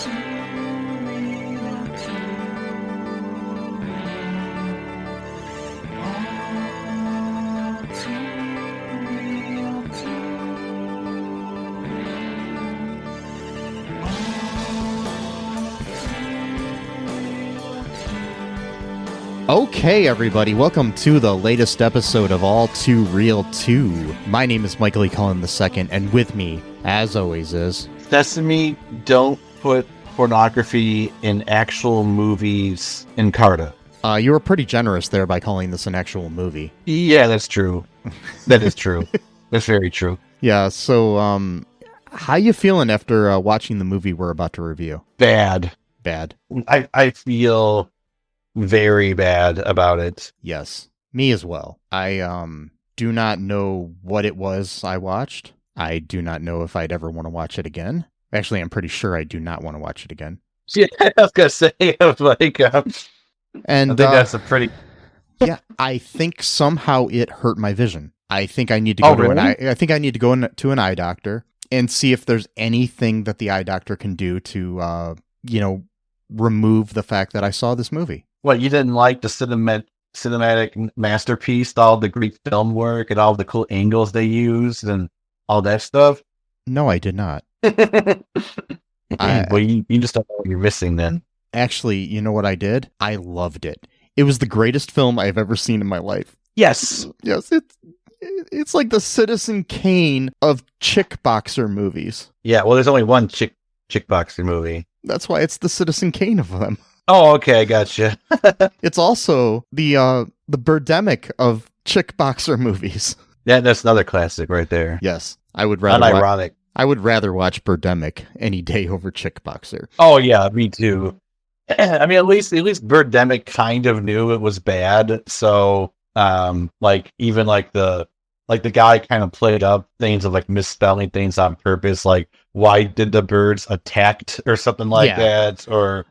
Okay, everybody, welcome to the latest episode of All Too Real 2. My name is Michael E. Cullen II, and with me, as always, is... Sesame, don't put pornography in actual movies in Carta. You were pretty generous there by calling this an actual movie. Yeah, that's true. That is true. That's very true. Yeah, so, how you feeling after watching the movie we're about to review? Bad. I feel very bad about it. Yes, me as well. I do not know what it was I watched. I do not know if I'd ever want to watch it again. Actually, I'm pretty sure I do not want to watch it again. Yeah, I was gonna say, I was like, and I think that's a pretty. Yeah, I think somehow it hurt my vision. I think I need to go to I think I need to go to an eye doctor and see if there's anything that the eye doctor can do to, remove the fact that I saw this movie. What, you didn't like the cinematic masterpiece, all the Greek film work and all the cool angles they used and all that stuff? No, I did not. Well, you just don't know what you're missing then. Actually, you know what I did? I loved it. It was the greatest film I've ever seen in my life. Yes. Yes, it's like the Citizen Kane of chickboxer movies. Yeah, well, there's only one chickboxer movie. That's why it's the Citizen Kane of them. Oh, okay, I gotcha. It's also the Birdemic of chickboxer movies. Yeah, that's another classic right there. Yes, I would rather. Unironic. I would rather watch Birdemic any day over Chickboxer. Oh yeah, me too. I mean, at least Birdemic kind of knew it was bad, so the guy kind of played up things of like misspelling things on purpose, like why did the birds attacked or something like that, or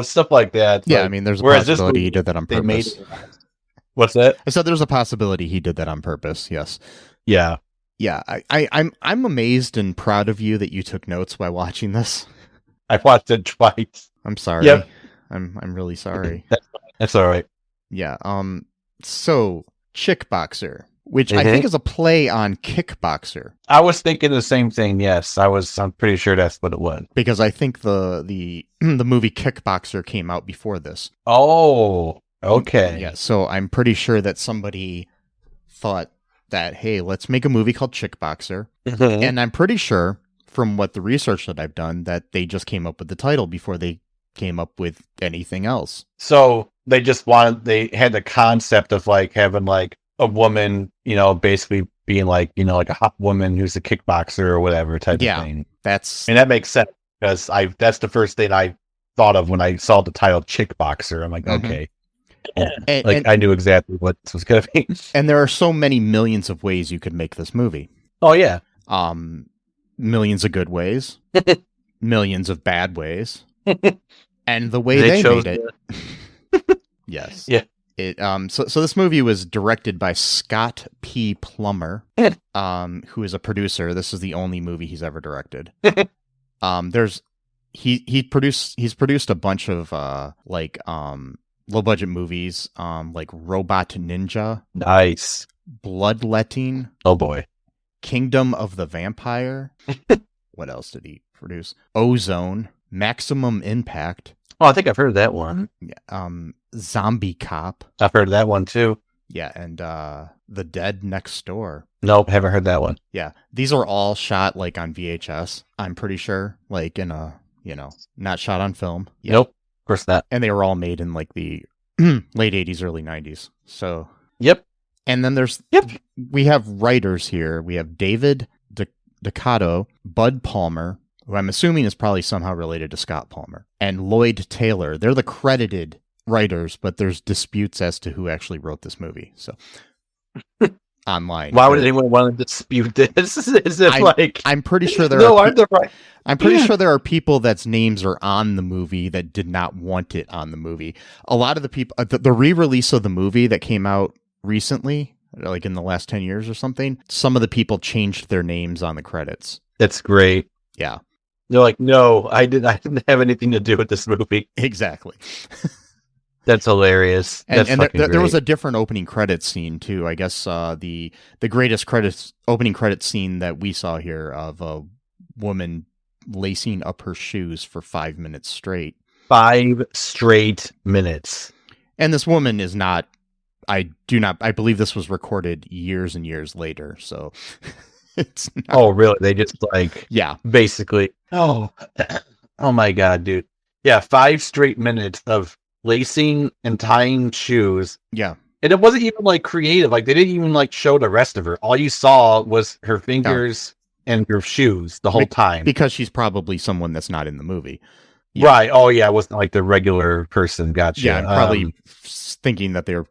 stuff like that. Yeah, like, I mean, there's a possibility he did that on purpose. What's that? I said there's a possibility he did that on purpose. Yes. Yeah. Yeah. I'm amazed and proud of you that you took notes while watching this. I've watched it twice. I'm sorry. Yep. I'm really sorry. That's all right. Yeah. So Chickboxer, which I think is a play on Kickboxer. I was thinking the same thing. Yes, I'm pretty sure that's what it was. Because I think the movie Kickboxer came out before this. Oh, okay. Yeah, so I'm pretty sure that somebody thought that, hey, let's make a movie called Chickboxer. Mm-hmm. And I'm pretty sure, from what the research that I've done, that they just came up with the title before they came up with anything else. So they had the concept of like having like a woman, basically being like, like a hot woman who's a kickboxer or whatever type of thing. And that makes sense because that's the first thing I thought of when I saw the title Chickboxer. I'm like, okay. And I knew exactly what this was going to be. And there are so many millions of ways you could make this movie. Oh, yeah. Millions of good ways. Millions of bad ways. And the way they made it. Yes. Yeah. So this movie was directed by Scott P. Plummer, who is a producer. This is the only movie he's ever directed. He's produced a bunch of low budget movies, like Robot Ninja. Nice. Bloodletting. Oh boy. Kingdom of the Vampire. What else did he produce? Ozone. Maximum Impact. Oh, I think I've heard of that one. Yeah. Zombie Cop. I've heard of that one too. Yeah, and The Dead Next Door. Nope, haven't heard that one. Yeah, these are all shot like on VHS. I'm pretty sure, like in a not shot on film. Yeah. Nope, of course not. And they were all made in like the late 80s, early 90s. So yep. And then we have writers here. We have David Ducato, Bud Palmer, who I'm assuming is probably somehow related to Scott Palmer, and Lloyd Taylor. They're the credited writers, but there's disputes as to who actually wrote this movie. So online. Why would anyone want to dispute this? I'm pretty sure there I'm pretty sure there are people that's names are on the movie that did not want it on the movie. A lot of the people, the re-release of the movie that came out recently, like in the last 10 years or something, some of the people changed their names on the credits. That's great. Yeah. They're like, no, I didn't have anything to do with this movie. Exactly. That's hilarious. And there was a different opening credits scene too. I guess the greatest opening credits scene that we saw here of a woman lacing up her shoes for 5 minutes straight. 5 straight minutes. And this woman is not. I believe this was recorded years and years later. So it's not, oh really? They just basically. Oh my God, dude. Yeah, 5 straight minutes of lacing and tying shoes. Yeah. And it wasn't even like creative. Like they didn't even like show the rest of her. All you saw was her fingers and her shoes the whole time. Because she's probably someone that's not in the movie. Yeah. Right. Oh yeah, it wasn't like the regular person. Gotcha. Yeah, probably thinking that they're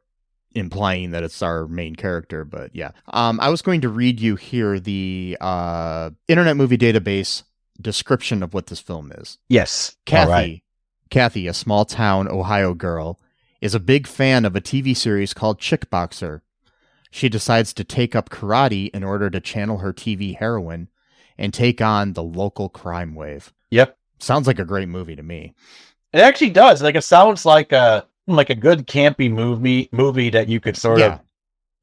implying that it's our main character, but yeah. I was going to read you here the Internet Movie Database description of what this film is. Yes. Kathy, a small-town Ohio girl, is a big fan of a TV series called Chickboxer. She decides to take up karate in order to channel her TV heroine and take on the local crime wave. Yep. Sounds like a great movie to me. It actually does. Like, it sounds like a good campy movie that you could sort of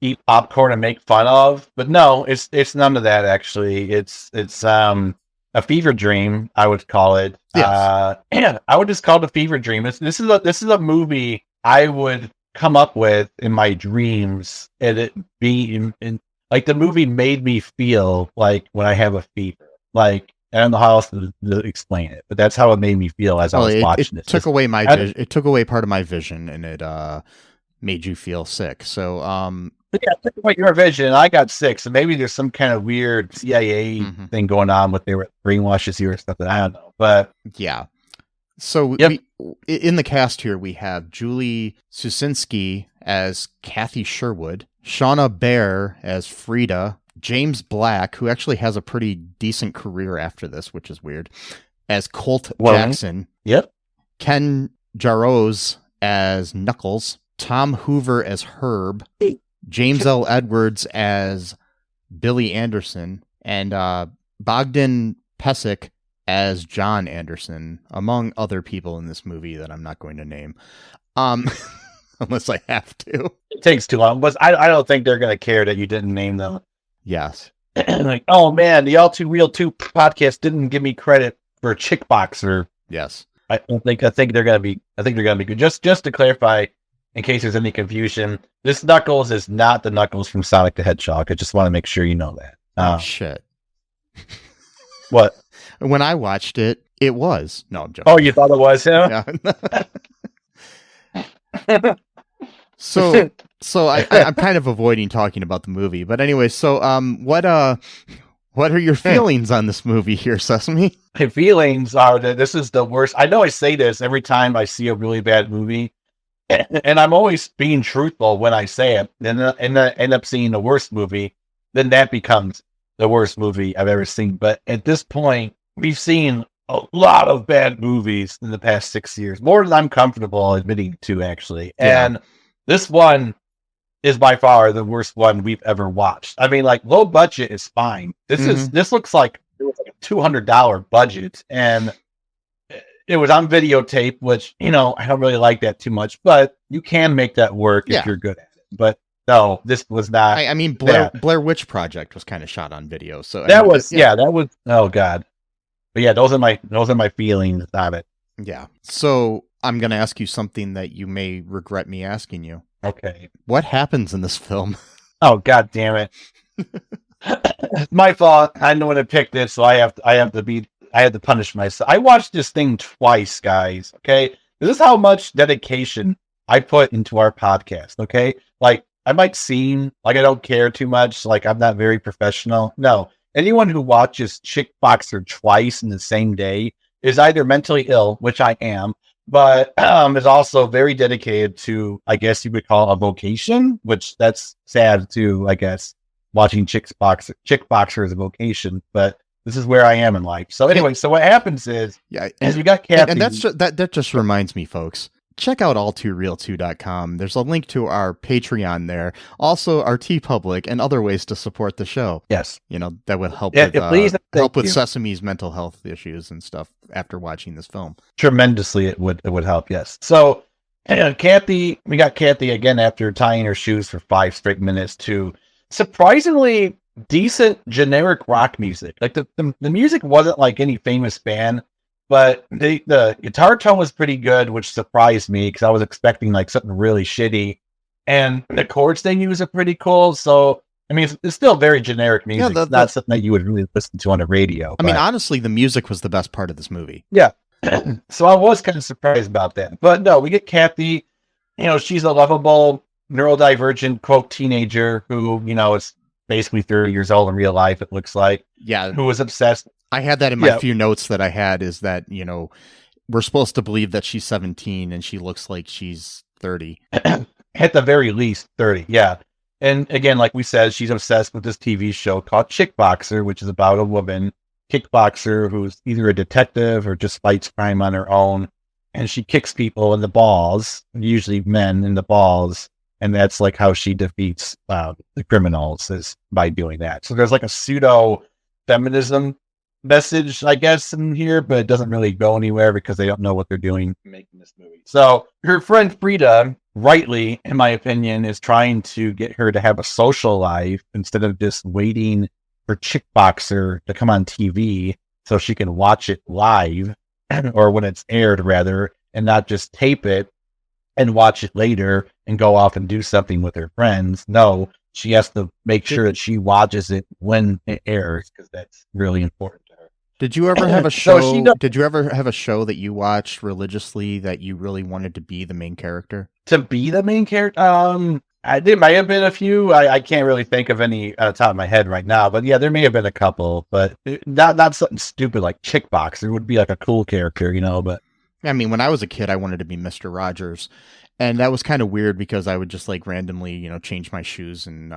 eat popcorn and make fun of. But no, it's none of that, actually. It's a fever dream, I would call it. Yes. Yeah, I would just call it a fever dream. This is a movie I would come up with in my dreams, and it be in like the movie made me feel like when I have a fever. Like I don't know how else to explain it, but that's how it made me feel as I was watching this. It took away my vision. It took away part of my vision, and it made you feel sick. So yeah, took away your vision. I got sick, so maybe there's some kind of weird CIA thing going on with they were brainwashes you or stuff that I don't know. But yeah. So in the cast here, we have Julie Susinski as Kathy Sherwood, Shawna Baer as Freida, James Black, who actually has a pretty decent career after this, which is weird, as Colt Jackson. Yep. Ken Jarose as Knuckles, Tom Hoover as Herb, James L. Edwards as Billy Anderson, and Bogdan Pesek as John Anderson, among other people in this movie that I'm not going to name, unless I have to. It takes too long, but I don't think they're going to care that you didn't name them. Yes. Like, oh man, the All Too Real 2 podcast didn't give me credit for Chickboxer. Yes. I think they're going to be good. Just to clarify, in case there's any confusion, this Knuckles is not the Knuckles from Sonic the Hedgehog. I just want to make sure you know that. Oh shit. What? When I watched it, it was. No, I'm joking. Oh, you thought it was him? Yeah. So I'm kind of avoiding talking about the movie, but anyway, so what are your feelings on this movie here, Sesame? My feelings are that this is the worst. I know I say this every time I see a really bad movie, and I'm always being truthful when I say it, and end up seeing the worst movie, then that becomes the worst movie I've ever seen. But at this point, we've seen a lot of bad movies in the past 6 years, more than I'm comfortable admitting to, actually. Yeah. And this one is by far the worst one we've ever watched. I mean, like, low budget is fine. This looks like it was like a $200 budget, and it was on videotape, which, I don't really like that too much, but you can make that work if you're good at it. But no, this was not. I mean, Blair Witch Project was kind of shot on video, so that was oh god. But yeah, those are my feelings on it. Yeah. So I'm going to ask you something that you may regret me asking you. Okay. What happens in this film? Oh god damn it! It's my fault. I know when I picked it, so I have to punish myself. I watched this thing twice, guys. Okay, this is how much dedication I put into our podcast. Okay, like I might seem like I don't care too much, like I'm not very professional. No, anyone who watches Chickboxer twice in the same day is either mentally ill, which I am, but is also very dedicated to, I guess you would call a vocation, which that's sad too, I guess, watching Chickboxer is a vocation, but this is where I am in life. So anyway, so what happens is, you got Kathy. And that just reminds me, folks, check out all2real2.com. There's a link to our Patreon there. Also, our TeePublic and other ways to support the show. Yes. That would help with Sesame's mental health issues and stuff after watching this film. Tremendously, it would help, yes. So, Kathy, we got Kathy again after tying her shoes for 5 straight minutes to surprisingly decent generic rock music. Like the music wasn't like any famous band, but the guitar tone was pretty good, which surprised me because I was expecting like something really shitty. And the chords they use are pretty cool. So, I mean, it's still very generic music. Yeah, it's not something that you would really listen to on the radio. I mean, honestly, the music was the best part of this movie. Yeah. So I was kind of surprised about that. But no, we get Kathy. She's a lovable, neurodivergent, quote, teenager who, is basically 30 years old in real life, it looks like. Yeah. Who was obsessed. I had that in my few notes that I had is that, we're supposed to believe that she's 17 and she looks like she's 30. At the very least, 30, yeah. And again, like we said, she's obsessed with this TV show called Chickboxer, which is about a woman, kickboxer, who's either a detective or just fights crime on her own. And she kicks people in the balls, usually men in the balls. And that's like how she defeats the criminals, is by doing that. So there's like a pseudo feminism message, I guess, in here, but it doesn't really go anywhere because they don't know what they're doing making this movie. So her friend Freida, rightly, in my opinion, is trying to get her to have a social life instead of just waiting for Chickboxer to come on TV so she can watch it live or when it's aired, rather, and not just tape it and watch it later and go off and do something with her friends. No, she has to make sure that she watches it when it airs because that's really important to her. Did you ever have a show? Did you ever have a show that you watched religiously that you really wanted to be the main character? To be the main character? There might have been a few. I can't really think of any on the top of my head right now, but yeah, there may have been a couple, but not something stupid like Chickboxer. It would be like a cool character, but. I mean, when I was a kid, I wanted to be Mr. Rogers, and that was kind of weird because I would just like randomly, change my shoes and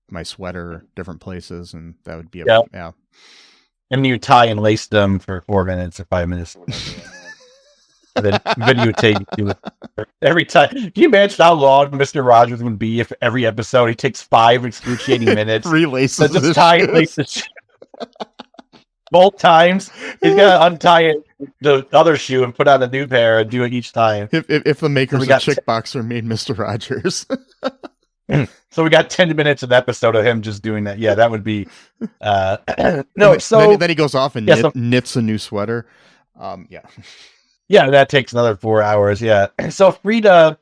my sweater different places, and that would be yeah. And you tie and lace them for 4 minutes or 5 minutes. And then videotape you every time. Can you imagine how long Mr. Rogers would be if every episode he takes 5 excruciating minutes? Relaces so just tie and lace the shoe. Both times he's gonna untie the other shoe and put on a new pair and do it each time. If the makers of Chickboxer made Mr. Rogers. So we got 10 minutes of the episode of him just doing that. Yeah, that would be no. So then he goes off and knits a new sweater. Yeah, that takes another 4 hours. Yeah. So Freida,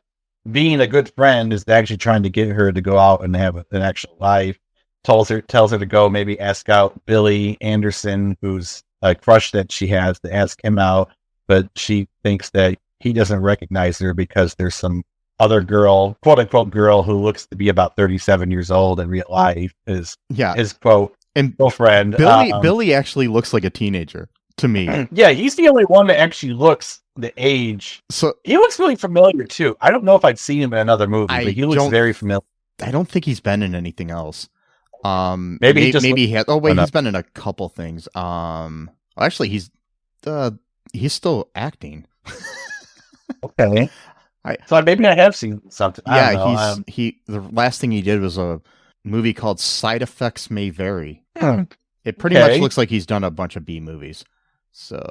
being a good friend, is actually trying to get her to go out and have an actual life. Tells her to go maybe ask out Billy Anderson, who's a crush that she has, to ask him out, but she thinks that he doesn't recognize her because there's some other girl, quote unquote girl, who looks to be about 37 years old in real life, is his quote and girlfriend. Billy actually looks like a teenager to me. Yeah, he's the only one that actually looks the age. So he looks really familiar too. I don't know if I'd seen him in another movie, but he looks very familiar. I don't think he's been in anything else. Maybe he has. Oh wait, he's been in a couple things. Actually, he's still acting. Okay. So maybe I have seen something. Yeah, the last thing he did was a movie called Side Effects May Vary. It pretty much looks like he's done a bunch of B movies. So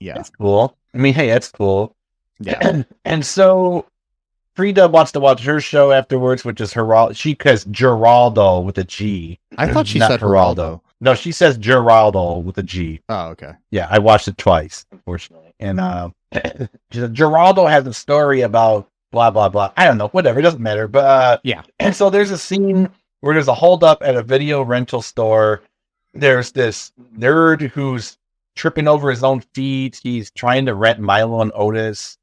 yeah, that's cool. I mean, hey, that's cool. Yeah. And so Freida wants to watch her show afterwards, which is Geraldo. She says Geraldo with a G. I thought she said Geraldo. No, she says Geraldo with a G. Oh, okay. Yeah, I watched it twice, unfortunately. And she said Geraldo has a story about blah, blah, blah. I don't know, whatever. It doesn't matter. But yeah. And so there's a scene where there's a holdup at a video rental store. There's this nerd who's tripping over his own feet. He's trying to rent Milo and Otis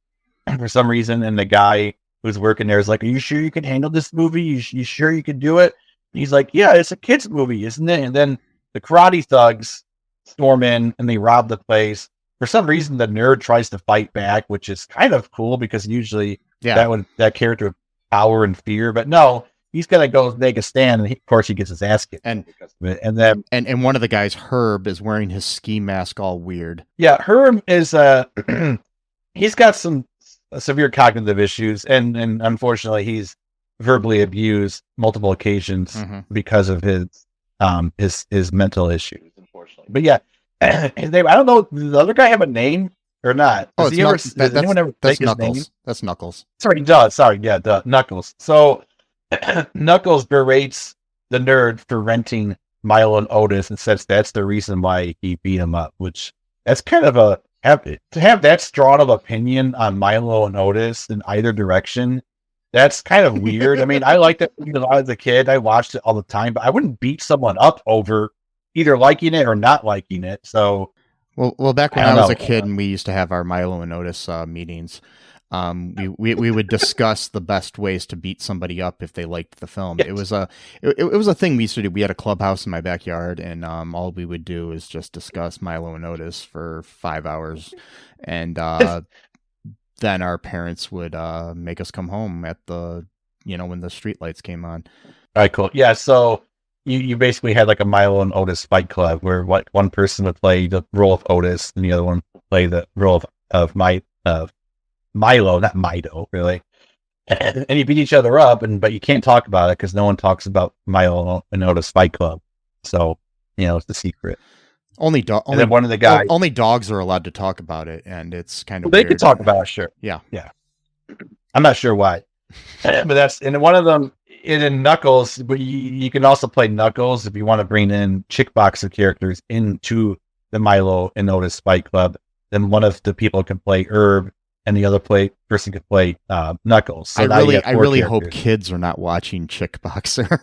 for some reason. And the guy who's working there is like, "Are you sure you can handle this movie? You sure you can do it?" And he's like, "Yeah, it's a kid's movie, isn't it?" And then the karate thugs storm in and they rob the place. For some reason, the nerd tries to fight back, which is kind of cool because usually that character would power and fear, but no, he's gonna go make a stand, and of course he gets his ass kicked. And then one of the guys, Herb, is wearing his ski mask all weird. Yeah, Herb is he's got some severe cognitive issues, and unfortunately, he's verbally abused multiple occasions because of his mental issues. Unfortunately, but yeah, his name. I don't know. Does the other guy have a name or not? Does anyone ever take his name? That's Knuckles. Sorry, he does. Sorry, yeah, Knuckles. So Knuckles berates the nerd for renting Milo and Otis and says that's the reason why he beat him up, which that's kind of to have that strong of opinion on Milo and Otis in either direction. That's kind of weird. I mean, I liked it when I was a kid. I watched it all the time, but I wouldn't beat someone up over either liking it or not liking it. So, well, back when I was a kid and we used to have our Milo and Otis meetings, we would discuss the best ways to beat somebody up if they liked the film. Yes. It was a thing we used to do. We had a clubhouse in my backyard, and all we would do is just discuss Milo and Otis for 5 hours, and then our parents would make us come home at when the street lights came on. All right, cool. Yeah, so you basically had like a Milo and Otis fight club where one person would play the role of Otis and the other one would play the role of Milo, not Mido, really. And you beat each other up, but you can't talk about it because no one talks about Milo and Otis Fight Club. So, it's the secret. Only one of the guys. Only dogs are allowed to talk about it, and it's kind of they can talk about it, sure. Yeah. I'm not sure why, but that's and one of them in Knuckles. But you can also play Knuckles if you want to bring in Chickboxer characters into the Milo and Otis Fight Club. Then one of the people can play Herb, and the other person could play Knuckles. So I really hope kids are not watching Chickboxer.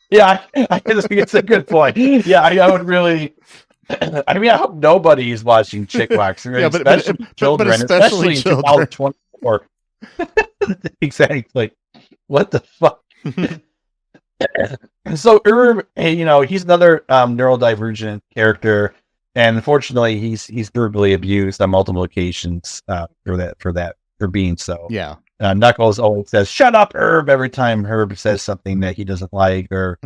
Yeah, it's a good point. Yeah, I would really. I mean, I hope nobody is watching Chickboxer, especially children, especially in 2024. Exactly. What the fuck? So Herb, he's another neurodivergent character, and unfortunately, he's verbally abused on multiple occasions for being so. Yeah. Knuckles always says, "Shut up, Herb," every time Herb says something that he doesn't like or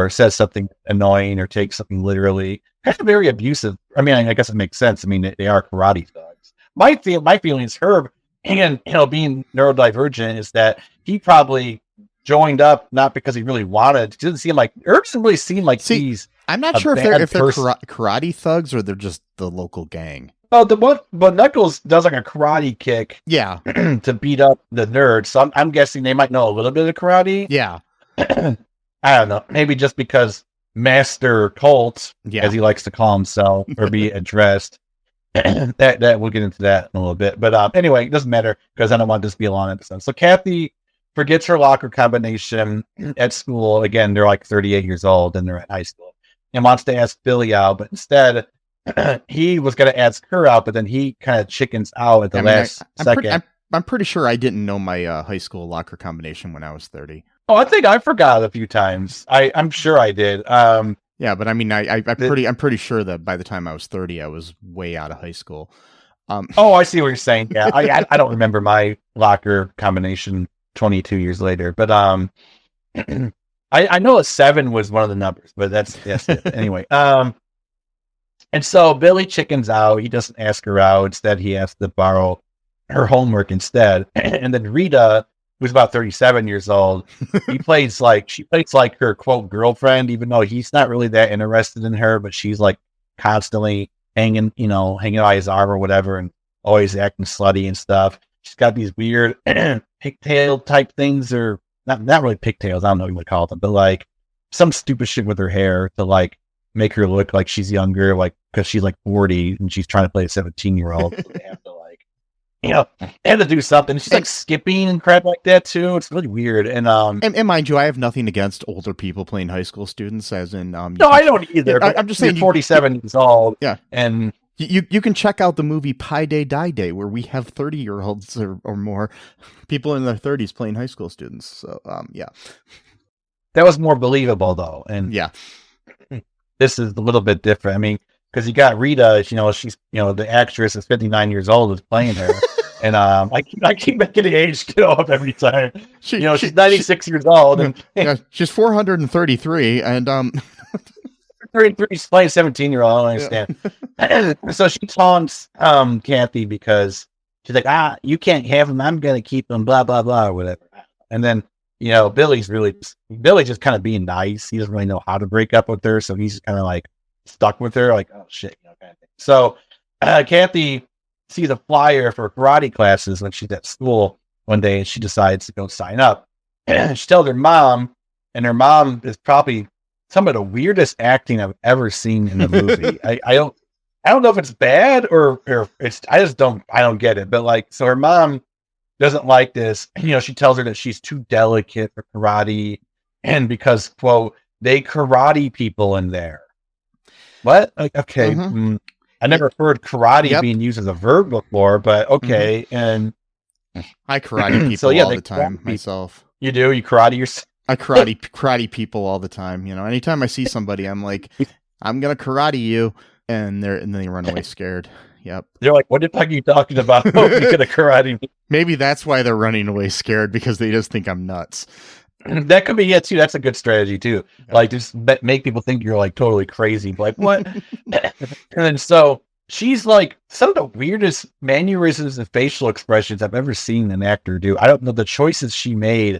says something annoying or takes something literally. Kind of very abusive. I mean, I guess it makes sense. I mean, they are karate dogs. My feeling is Herb, and being neurodivergent, is that he probably joined up not because he really wanted. It doesn't seem like Herb doesn't really seem like he's. I'm not sure if they're karate thugs or they're just the local gang. Oh, but Knuckles does like a karate kick, yeah, to beat up the nerd. So I'm guessing they might know a little bit of karate. Yeah, I don't know. Maybe just because Master Colt, as he likes to call himself, or be addressed. that we'll get into that in a little bit. But anyway, it doesn't matter because I don't want this to be a long episode. So Kathy forgets her locker combination at school. Again, they're like 38 years old and they're at high school, and wants to ask Billy out, but instead. He was going to ask her out, but then he kind of chickens out at the last second. I'm pretty sure I didn't know my high school locker combination when I was 30. Oh, I think I forgot a few times. I'm sure I did. Yeah, but I mean, I'm pretty sure that by the time I was 30, I was way out of high school. Oh, I see what you're saying. Yeah, I don't remember my locker combination 22 years later, but I know a 7 was one of the numbers, but that's it. Anyway. And so Billy chickens out. He doesn't ask her out. Instead, he has to borrow her homework instead. And then Rita, who's about 37 years old, she plays like her quote girlfriend, even though he's not really that interested in her, but she's like constantly hanging out his arm or whatever, and always acting slutty and stuff. She's got these weird pigtail type things, or not really pigtails. I don't know what you would call them, but like some stupid shit with her hair to like make her look like she's younger, like because she's like 40 and she's trying to play a 17-year-old. So they have to they have to do something. She's like skipping and crap like that too. It's really weird. And mind you, I have nothing against older people playing high school students, as in no, I don't either. I'm just saying, 47 years old. Yeah, and you can check out the movie Pi Day Die Day, where we have 30-year-olds or more people in their 30s playing high school students. So yeah, that was more believable though. And yeah. This is a little bit different. I mean, because you got Rita, she's, the actress is 59 years old is playing her. And I keep making the age go up every time. She's 96 years old. And she's 433. And 33, she's playing 17-year-old. I don't understand. So she taunts Kathy because she's like, you can't have him. I'm going to keep him, blah, blah, blah, or whatever. And then, you know, Billy just kind of being nice. He doesn't really know how to break up with her. So he's kind of like stuck with her, like, oh shit, you know, kind of thing. So Kathy sees a flyer for karate classes when she's at school one day, and she decides to go sign up. She tells her mom, and her mom is probably some of the weirdest acting I've ever seen in the movie. I don't know if it's bad or it's, I don't get it. But like, so her mom doesn't like this. You know, she tells her that she's too delicate for karate, and because, quote, they karate people in there. What? Like, okay. Mm-hmm. I never heard karate being used as a verb before, but okay. Mm-hmm. And I karate people all the time myself. You do? You karate yourself? I karate people all the time. You know, anytime I see somebody, I'm like, I'm gonna karate you, and then they run away scared. Yep. They're like, what the fuck are you talking about? Oh, you're gonna karate me. Maybe that's why they're running away scared, because they just think I'm nuts. That could be it too. That's a good strategy too. Yep. Like, just make people think you're like totally crazy. Like, what? And then so she's like, some of the weirdest mannerisms and facial expressions I've ever seen an actor do. I don't know. The choices she made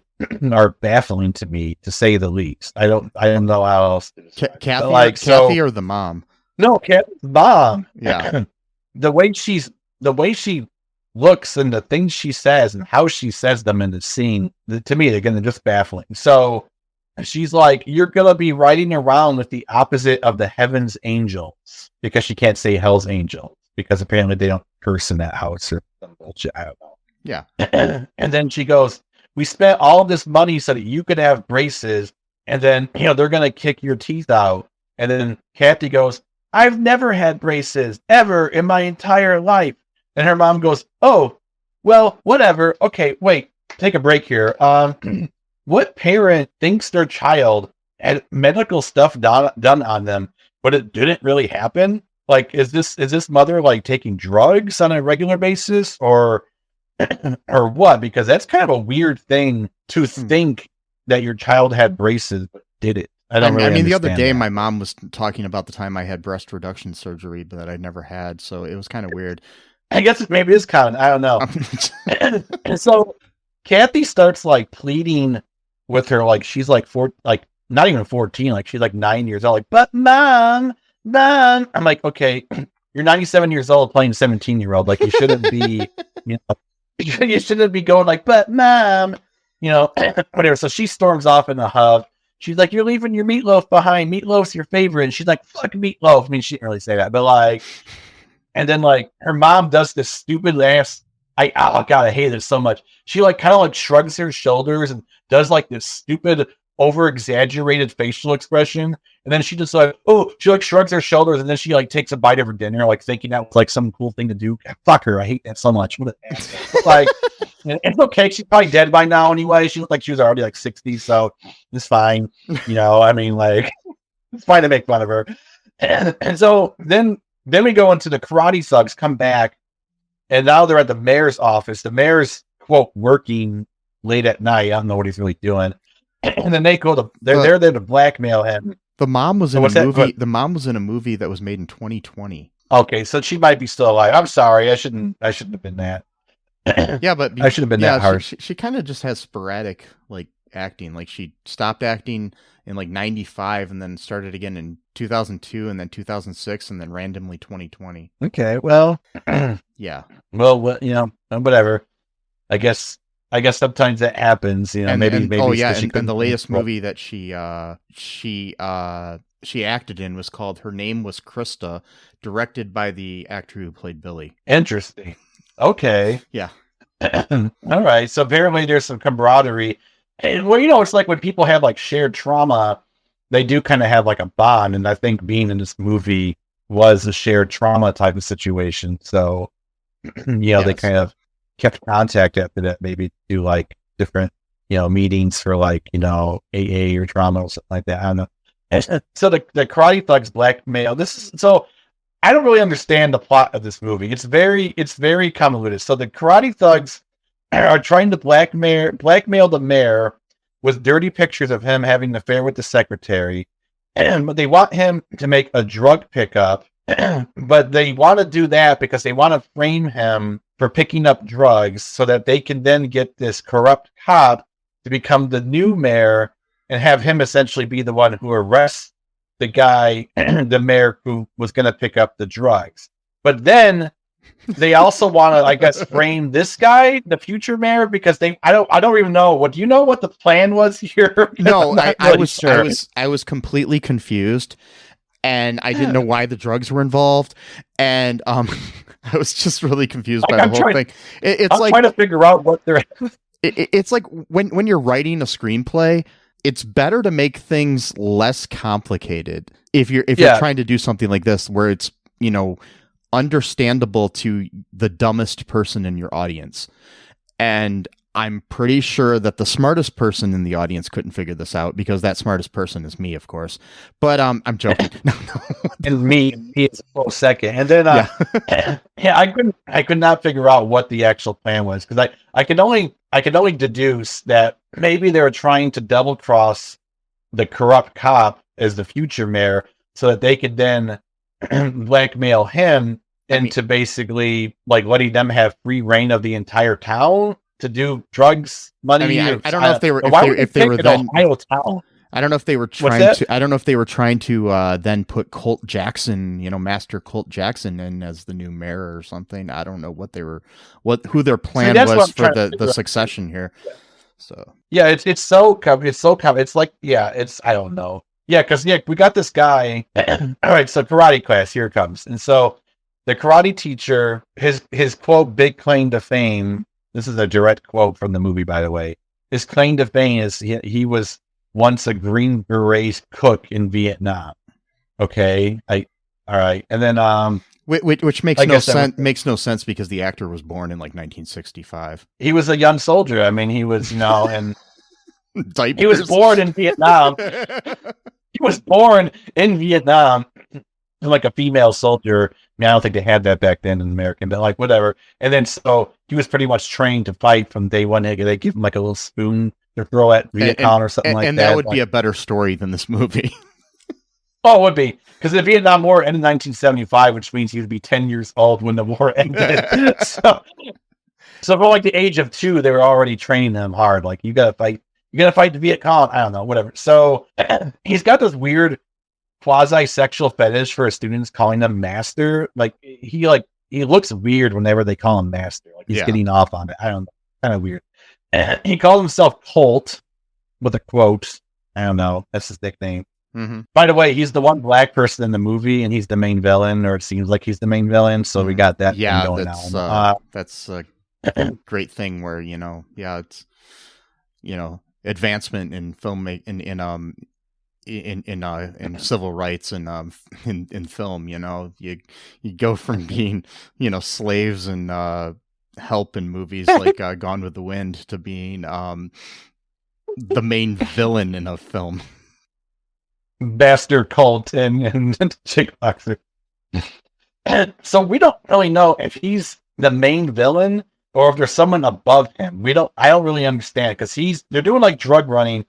are baffling to me, to say the least. I don't know how else to describe Kathy, like, Kathy or the mom? No, Kathy's mom. Yeah. the way she looks and the things she says and how she says them in the scene, to me, again, they're just baffling. So she's like, you're going to be riding around with the opposite of the heaven's angels, because she can't say hell's angels, because apparently they don't curse in that house or some bullshit. I don't know. Yeah. And then she goes, we spent all of this money so that you could have braces, and then, you know, they're going to kick your teeth out. And then Kathy goes, I've never had braces ever in my entire life. And her mom goes, oh, well, whatever. Okay, wait, take a break here. What parent thinks their child had medical stuff done on them, but it didn't really happen? Like, is this mother like taking drugs on a regular basis, or what? Because that's kind of a weird thing to think, that your child had braces but did it. I mean, the other day, my mom was talking about the time I had breast reduction surgery, but that I'd never had, so it was kind of weird. I guess maybe it's common. I don't know. And so Kathy starts like pleading with her, like she's like not even 14, like she's like 9 years old. Like, but mom. I'm like, okay, you're 97 years old playing 17-year-old. Like, you shouldn't be, you know, you shouldn't be going like, but mom, you know, whatever. So she storms off in a huff. She's like, you're leaving your meatloaf behind. Meatloaf's your favorite. And she's like, fuck meatloaf. I mean, she didn't really say that, but like, and then like her mom does this stupid ass. God, I hate it so much. She like kind of like shrugs her shoulders and does like this stupid, over exaggerated facial expression. And then she just like, she like shrugs her shoulders, and then she like takes a bite of her dinner, like thinking that was like some cool thing to do. Fuck her. I hate that so much. What an asshole. Like, it's okay. She's probably dead by now anyway. She looked like she was already like 60, so it's fine. You know, I mean, like, it's fine to make fun of her. And so then we go into the karate thugs come back, and now they're at the mayor's office. The mayor's, quote, working late at night. I don't know what he's really doing. And then they're there to blackmail him. The mom was in a movie. The mom was in a movie that was made in 2020. Okay, so she might be still alive. I'm sorry. I shouldn't have been that. Yeah, but I should have been that harsh. She kind of just has sporadic like acting. Like, she stopped acting in like 95 and then started again in 2002 and then 2006 and then randomly 2020. Okay, well, yeah. Well, you know, whatever. I guess sometimes that happens, you know. And maybe. And the latest movie that she acted in was called Her Name Was Krista, directed by the actor who played Billy. Interesting. Okay. Yeah. All right. So apparently there's some camaraderie. And, well, you know, it's like when people have like shared trauma, they do kind of have like a bond. And I think being in this movie was a shared trauma type of situation. So, you know, They kind of kept contact after that, maybe do like different, you know, meetings for like, you know, AA or trauma or something like that. I don't know. And so the karate thugs blackmail. So I don't really understand the plot of this movie. It's very convoluted. So the karate thugs are trying to blackmail the mayor with dirty pictures of him having an affair with the secretary, but they want him to make a drug pickup. But they want to do that because they want to frame him for picking up drugs so that they can then get this corrupt cop to become the new mayor and have him essentially be the one who arrests the guy, the mayor who was going to pick up the drugs. But then they also want to, I guess, frame this guy, the future mayor, because I don't even know. Do you know what the plan was here? No, I was completely confused, and I didn't know why the drugs were involved, and I was just really confused by the whole thing. I'm trying to figure out what they're. It's like when you're writing a screenplay, it's better to make things less complicated if you're trying to do something like this where it's, you know, understandable to the dumbest person in your audience. And I'm pretty sure that the smartest person in the audience couldn't figure this out, because that smartest person is me, of course. But I'm joking. No. And me is a full second. And then I could not figure out what the actual plan was, because I could only deduce that maybe they were trying to double cross the corrupt cop as the future mayor so that they could then blackmail him into basically like letting them have free reign of the entire town to do drugs, money. I don't know if they were then Ohio town. I don't know if they were trying to then put Colt Jackson, you know, Master Colt Jackson in as the new mayor or something. I don't know who their plan was for the succession here. So yeah, it's so common. It's like, I don't know. Yeah, because we got this guy. All right, so karate class, here it comes. And so the karate teacher, his quote, big claim to fame. This is a direct quote from the movie, by the way. His claim to fame is he was once a Green Beret cook in Vietnam. Okay, all right, and then which makes no sense because the actor was born in like 1965. He was a young soldier. I mean, he was, and he was born in Vietnam. He was born in Vietnam, like a female soldier. I mean, I don't think they had that back then in American, but like whatever. And then so he was pretty much trained to fight from day one. They give him like a little spoon to throw at Viet Cong or something like that. And that would be a better story than this movie. Oh, it would be. Because the Vietnam War ended in 1975, which means he would be 10 years old when the war ended. so from like the age of 2, they were already training them hard. Like, you gotta fight the Viet Cong. I don't know, whatever. So he's got this weird quasi-sexual fetish for his students calling him master. He looks weird whenever they call him master. Like he's getting off on it. I don't know. Kind of weird. He called himself Colt with a quote. I don't know. That's his nickname. Mm-hmm. By the way, he's the one black person in the movie, and he's the main villain, or it seems like he's the main villain. So we got that going on. That's a great thing where, it's, advancement in filmmaking, in civil rights and in film. You go from being slaves and help in movies like Gone with the Wind to being the main villain in a film. Bastard Colt and Chickboxer. So we don't really know if he's the main villain or if there's someone above him. I don't really understand, because they're doing like drug running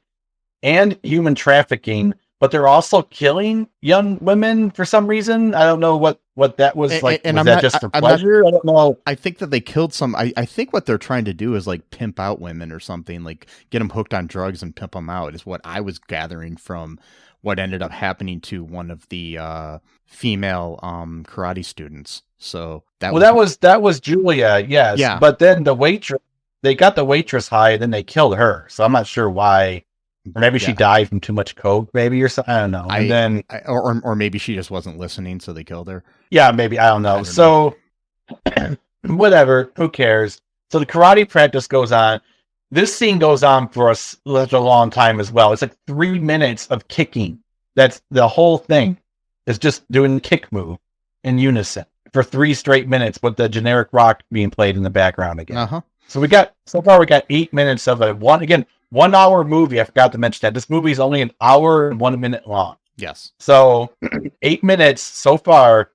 and human trafficking, but they're also killing young women for some reason. I don't know what that was like. And was that just for pleasure? I don't know. I think that they killed some. I think what they're trying to do is like pimp out women or something, like get them hooked on drugs and pimp them out, is what I was gathering from what ended up happening to one of the female karate students. So that was Julia, yes. Yeah. But then they got the waitress high, and then they killed her. So I'm not sure why. Or maybe she died from too much coke, maybe, or something. I don't know. Or maybe she just wasn't listening, so they killed her. Yeah, maybe. I don't know. So whatever. Who cares? So the karate practice goes on. This scene goes on for such a long time as well. It's like 3 minutes of kicking. That's the whole thing. It's just doing the kick move in unison for 3 straight minutes, with the generic rock being played in the background again. Uh-huh. So we got 8 minutes of a 1 hour movie. I forgot to mention that this movie is only an hour and 1 minute long. Yes. So 8 minutes so far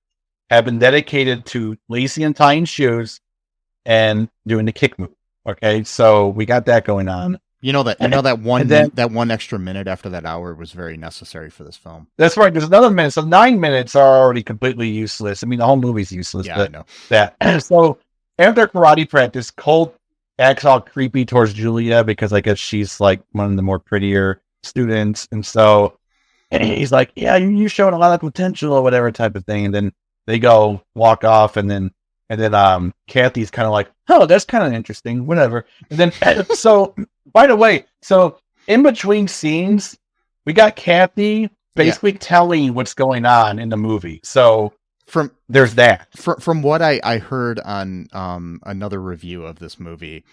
have been dedicated to lacy and tying shoes and doing the kick move. Okay, so we got that going on. That one extra minute after that hour was very necessary for this film. That's right. There's another minute, so 9 minutes are already completely useless. I mean, the whole movie's useless. Yeah, I know that. So after karate practice, Colt acts all creepy towards Julia because I guess she's like one of the more prettier students. And so he's like, yeah, you showed a lot of potential or whatever type of thing. And then they go walk off, and then Kathy's kind of like, oh, that's kind of interesting, whatever. And then so by the way, so in between scenes, we got Kathy basically telling what's going on in the movie. So there's that. From what I heard on another review of this movie,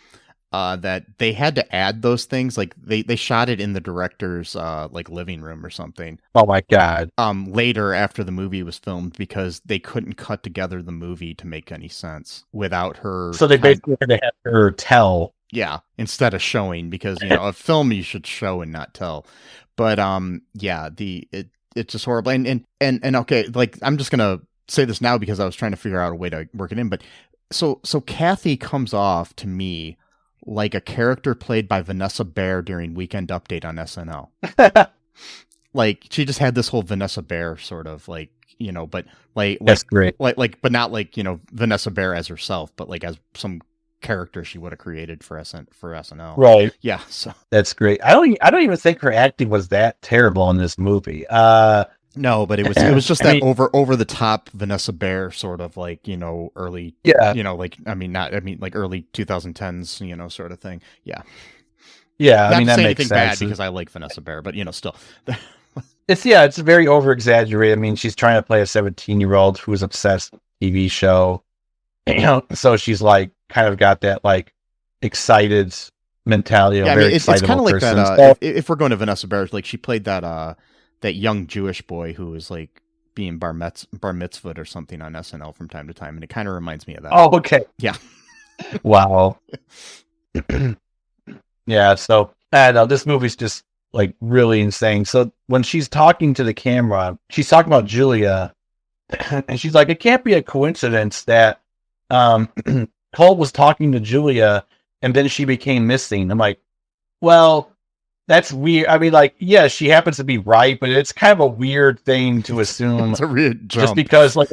that they had to add those things. Like they shot it in the director's like living room or something. Oh my God. Later after the movie was filmed, because they couldn't cut together the movie to make any sense without her. So they basically had to have her tell. Yeah, instead of showing, because a film you should show and not tell. But it's just horrible. And okay, like I'm just gonna say this now because I was trying to figure out a way to work it in. But so Kathy comes off to me like a character played by Vanessa Baer during Weekend Update on SNL. Like she just had this whole Vanessa Baer sort of like, but like that's great. Like, but not like, Vanessa Baer as herself, but like as some character she would have created for SNL. Right. Yeah. So that's great. I don't even think her acting was that terrible in this movie. No, but it was just that over the top Vanessa Baer sort of like, early, like, like early 2010s, sort of thing. Yeah. Yeah. Not that makes sense. Bad because I like Vanessa Baer, but still. It's very over exaggerated. I mean, she's trying to play a 17-year-old who's obsessed with a TV show. So she's like kind of got that like excited mentality. Yeah, it's kind of like that. If we're going to Vanessa Baer, like she played that young Jewish boy who was like being bar mitzvahed or something on SNL from time to time, and it kind of reminds me of that. Oh, okay. Yeah. Wow. Yeah. So I don't know. This movie's just like really insane. So when she's talking to the camera, she's talking about Julia, and she's like, "It can't be a coincidence that Colt was talking to Julia, and then she became missing." I'm like, well, that's weird. I mean, like, yeah, she happens to be right, but it's kind of a weird thing to assume. It's a weird jump. Just because, like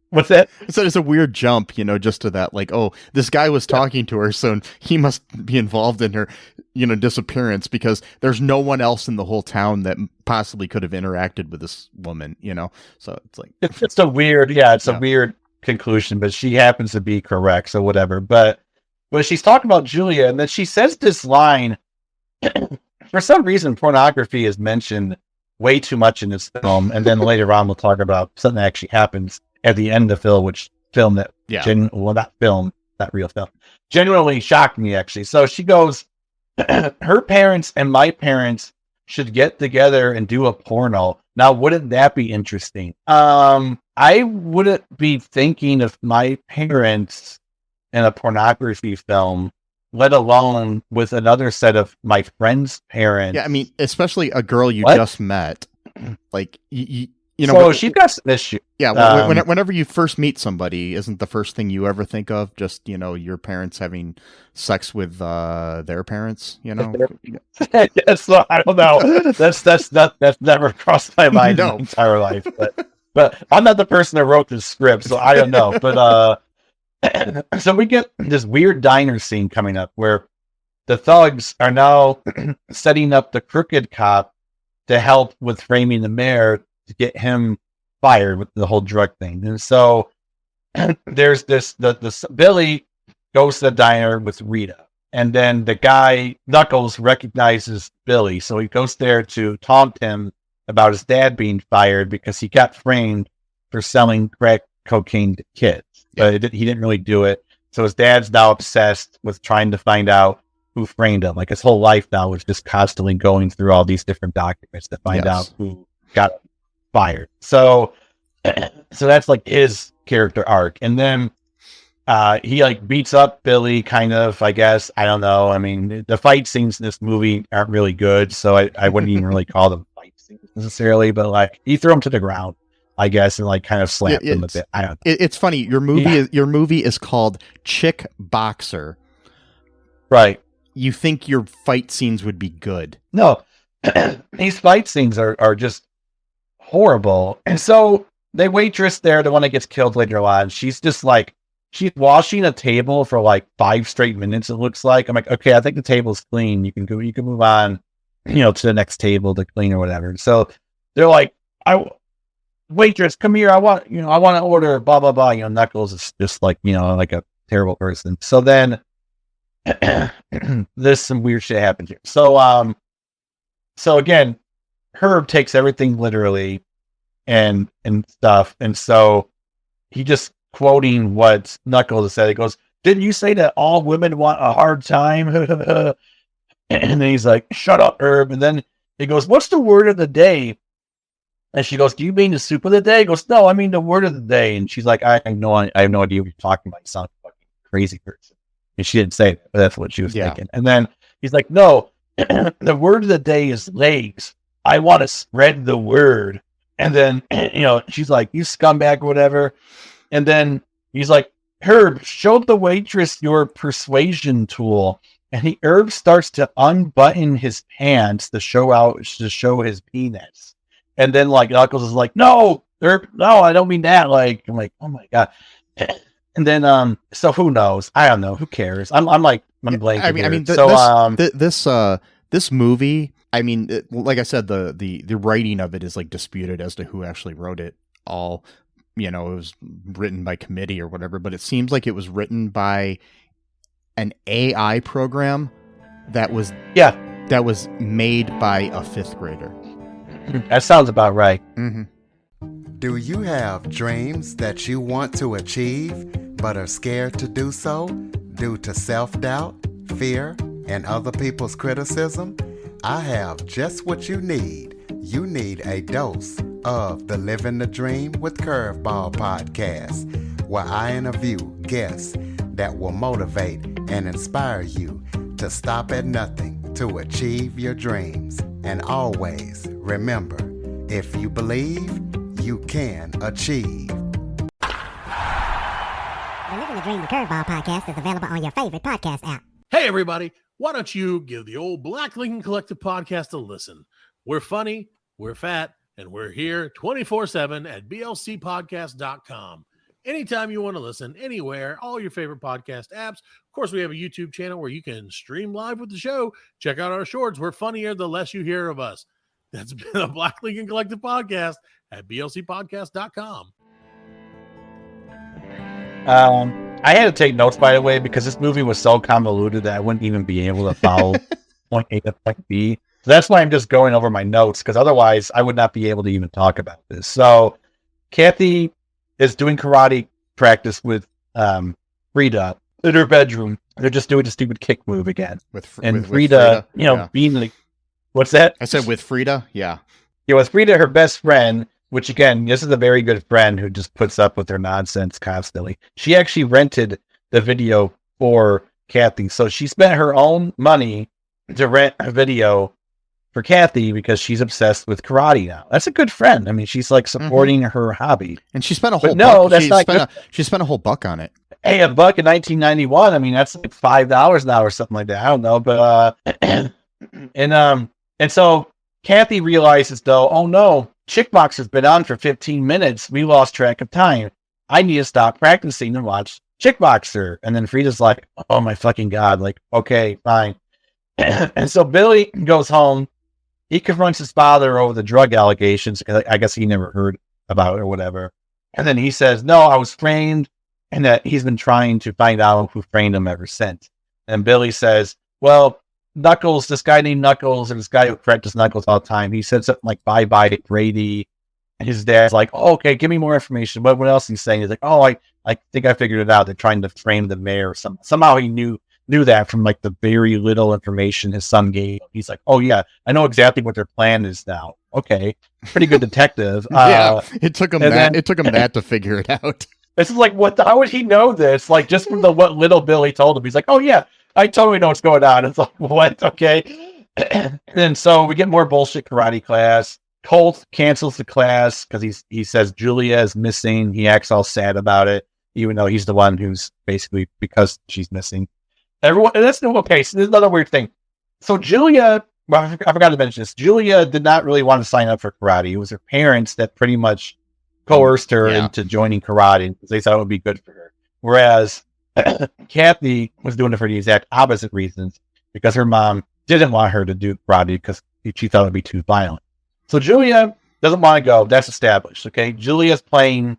what's that? So it's a weird jump, just to that, like, oh, this guy was talking to her, so he must be involved in her, disappearance, because there's no one else in the whole town that possibly could have interacted with this woman, So it's like it's just a weird, a weird conclusion, but she happens to be correct, so whatever. But she's talking about Julia, and then she says this line. For some reason, pornography is mentioned way too much in this film, and then later on we'll talk about something that actually happens at the end of the film that not real film, genuinely shocked me actually. So she goes, her parents and my parents should get together and do a porno. Now, wouldn't that be interesting? I wouldn't be thinking of my parents in a pornography film, let alone with another set of my friend's parents. Yeah, I mean, especially a girl you just met. Like, so she's got some issue. Yeah, whenever you first meet somebody, isn't the first thing you ever think of just, your parents having sex with their parents, Yes, so I don't know. That's never crossed my mind in my entire life. But I'm not the person that wrote this script, so I don't know. But so we get this weird diner scene coming up where the thugs are now setting up the crooked cop to help with framing the mayor to get him fired with the whole drug thing. And so there's this Billy goes to the diner with Rita, and then the guy Knuckles recognizes Billy, so he goes there to taunt him about his dad being fired because he got framed for selling crack cocaine to kids, but he didn't really do it. So his dad's now obsessed with trying to find out who framed him. Like his whole life now is just constantly going through all these different documents to find out who got fired. So that's like his character arc. And then he like beats up Billy kind of, I guess. I don't know. I mean, the fight scenes in this movie aren't really good, so I wouldn't even really call them fight scenes necessarily, but like he threw him to the ground, I guess, and like kind of slapped him a bit. I don't know. It's funny. Your movie is called Chickboxer. Right. You think your fight scenes would be good. No. These fight scenes are just horrible. And so the waitress there, the one that gets killed later on, she's just like she's washing a table for like 5 straight minutes. It looks like. I'm like, okay, I think the table's clean. You can go. You can move on, to the next table to clean or whatever. So they're like, waitress, come here. I want to order blah blah blah. Knuckles is just like like a terrible person. So then there's some weird shit happens here. So again, Herb takes everything literally and stuff, and so he just quoting what Knuckles said. He goes, "Didn't you say that all women want a hard time?" And then he's like, "Shut up, Herb." And then he goes, "What's the word of the day?" And she goes, "Do you mean the soup of the day?" He goes, "No, I mean the word of the day." And she's like, I have no idea what you're talking about. You sound like a fucking crazy person. And she didn't say that, but that's what she was thinking. And then he's like, "No, the word of the day is legs. I want to spread the word." And then, she's like, "You scumbag," or whatever. And then he's like, "Herb, show the waitress your persuasion tool." And Herb starts to unbutton his pants to show his penis. And then like Knuckles is like, "No, Herb, no, I don't mean that." Like, I'm like, oh my God. And then, so who knows? I don't know. Who cares? I'm blanking. This movie, I mean, like I said, the writing of it is like disputed as to who actually wrote it all. It was written by committee or whatever, but it seems like it was written by an AI program that was made by a 5th grader. That sounds about right. Mm-hmm. Do you have dreams that you want to achieve, but are scared to do so due to self-doubt, fear, and other people's criticism? I have just what you need. You need a dose of the Living the Dream with Curveball podcast, where I interview guests that will motivate and inspire you to stop at nothing to achieve your dreams. And always remember, if you believe, you can achieve. The Living the Dream with Curveball podcast is available on your favorite podcast app. Hey, everybody. Why don't you give the old Black Lincoln Collective podcast a listen? We're funny, we're fat, and we're here 24/7 at blcpodcast.com. Anytime you want to listen, anywhere, all your favorite podcast apps. Of course, we have a YouTube channel where you can stream live with the show. Check out our shorts. We're funnier the less you hear of us. That's been a Black Lincoln Collective podcast at blcpodcast.com. I had to take notes, by the way, because this movie was so convoluted that I wouldn't even be able to follow point A to point B. So that's why I'm just going over my notes, because otherwise I would not be able to even talk about this. So Kathy is doing karate practice with Freida in her bedroom. They're just doing a stupid kick move again. With Freida, being like, what's that? I said with Freida, yeah. Yeah, with Freida, her best friend, which again, this is a very good friend who just puts up with her nonsense constantly. She actually rented the video for Kathy. So she spent her own money to rent a video for Kathy because she's obsessed with karate now. That's a good friend. I mean, she's like supporting her hobby. And she spent a whole she spent a whole buck on it. Hey, $1 in 1991. I mean, that's like $5 now or something like that. I don't know, but and so Kathy realizes though, oh no, Chickboxer's been on for 15 minutes. We lost track of time. I need to stop practicing and watch Chickboxer. And then Freida's like, oh my fucking God. Like, okay, fine. And so Billy goes home. He confronts his father over the drug allegations. I guess he never heard about it or whatever. And then he says, no, I was framed, and that he's been trying to find out who framed him ever since. And Billy says, well, Knuckles, this guy named Knuckles, and this guy who practiced Knuckles all the time, he said something like, bye-bye to Brady. And his dad's like, oh, okay, give me more information. What else he's saying? He's like, oh, I think I figured it out. They're trying to frame the mayor or something. Somehow he knew that from like the very little information his son gave. He's like, oh yeah, I know exactly what their plan is now. Okay, pretty good detective. Yeah, it took him that to figure it out. This is like, what? How would he know this? Like, just from what little Billy told him, he's like, oh yeah, I totally know what's going on. It's like, what? Okay. And so we get more bullshit karate class. Colt cancels the class because he says Julia is missing. He acts all sad about it, even though he's the one who's basically, because she's missing. Everyone, and that's okay. So there's another weird thing. So Julia, well, I forgot to mention this. Julia did not really want to sign up for karate. It was her parents that pretty much coerced her into joining karate because they thought it would be good for her. Whereas Kathy was doing it for the exact opposite reasons, because her mom didn't want her to do karate because she thought it would be too violent. So Julia doesn't want to go. That's established. Okay. Julia's playing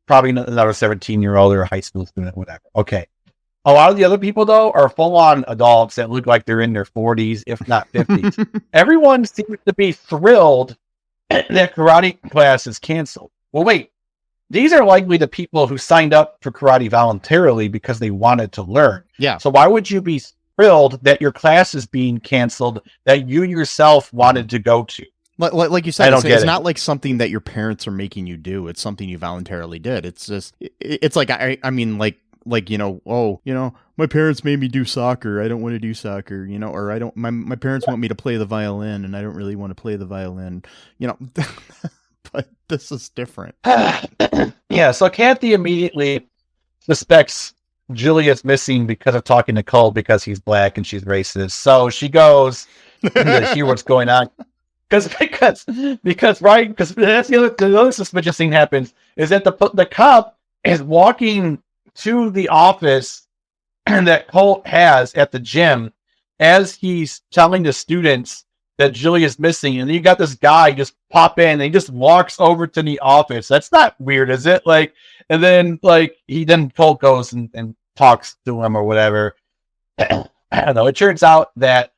probably another 17-year-old or a high school student, whatever. Okay. A lot of the other people, though, are full-on adults that look like they're in their 40s, if not 50s. Everyone seems to be thrilled that karate class is canceled. Well, wait. These are likely the people who signed up for karate voluntarily because they wanted to learn. Yeah. So why would you be thrilled that your class is being canceled that you yourself wanted to go to? Like you said, it's not like something that your parents are making you do. It's something you voluntarily did. It's just, it's like, I mean, like, my parents made me do soccer. I don't want to do soccer, or my parents want me to play the violin and I don't really want to play the violin, but this is different. Yeah. So Kathy immediately suspects Julia's missing because of talking to Colt because he's black and she's racist. So she goes to hear what's going on. Because that's the other suspicious thing happens is that the cop is walking to the office that Colt has at the gym as he's telling the students that Julia's missing, and then you got this guy just pop in and he just walks over to the office. That's not weird, is it? And then Colt goes and talks to him or whatever. I don't know. It turns out that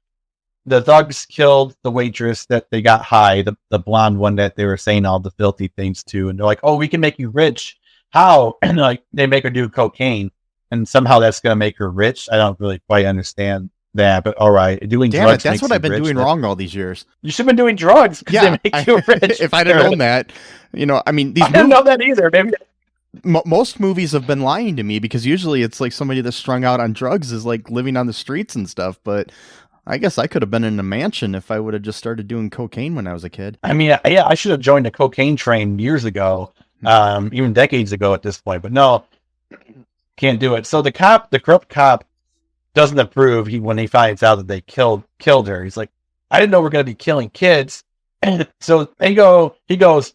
the thugs killed the waitress that they got high, the blonde one that they were saying all the filthy things to. And they're like, oh, we can make you rich. How? And they make her do cocaine. And somehow that's going to make her rich. I don't really quite understand that, but all right. Doing drugs. That's what I've been doing wrong all these years. You should have been doing drugs because they make you rich. If I'd have known that, I mean, I didn't know that either. Maybe. Most movies have been lying to me because usually it's like somebody that's strung out on drugs is like living on the streets and stuff, but I guess I could have been in a mansion if I would have just started doing cocaine when I was a kid. I mean, yeah, I should have joined the cocaine train years ago, even decades ago at this point. But no, can't do it. So the corrupt cop, doesn't approve. When he finds out that they killed her, he's like, "I didn't know we're going to be killing kids." And so he goes,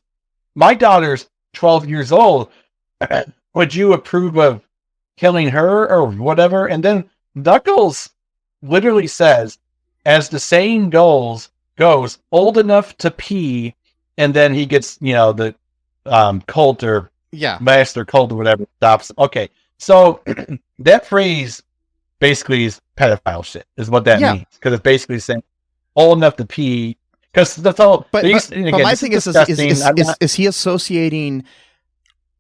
"My daughter's 12 years old. Would you approve of killing her or whatever?" And then Knuckles literally says, as the saying goes, old enough to pee, and then he gets, the Colt or Master Colt or whatever stops. Okay, so that phrase basically is pedophile shit, is what that means, because it's basically saying old enough to pee. Because that's all. But my thing is he associating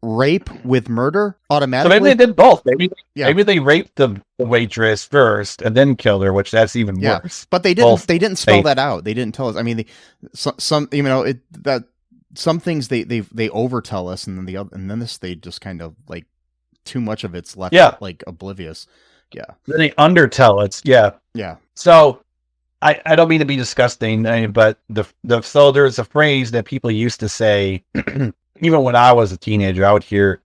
rape with murder automatically? So maybe they did both. Maybe they raped the waitress first and then killed her, which that's even worse. But they didn't spell that out. They didn't tell us. I mean, some things they overtell us, and then this they just kind of like too much of it's left like oblivious. Yeah. Then they undertell it. Yeah. So I don't mean to be disgusting, but so there's a phrase that people used to say. Even when I was a teenager, I would hear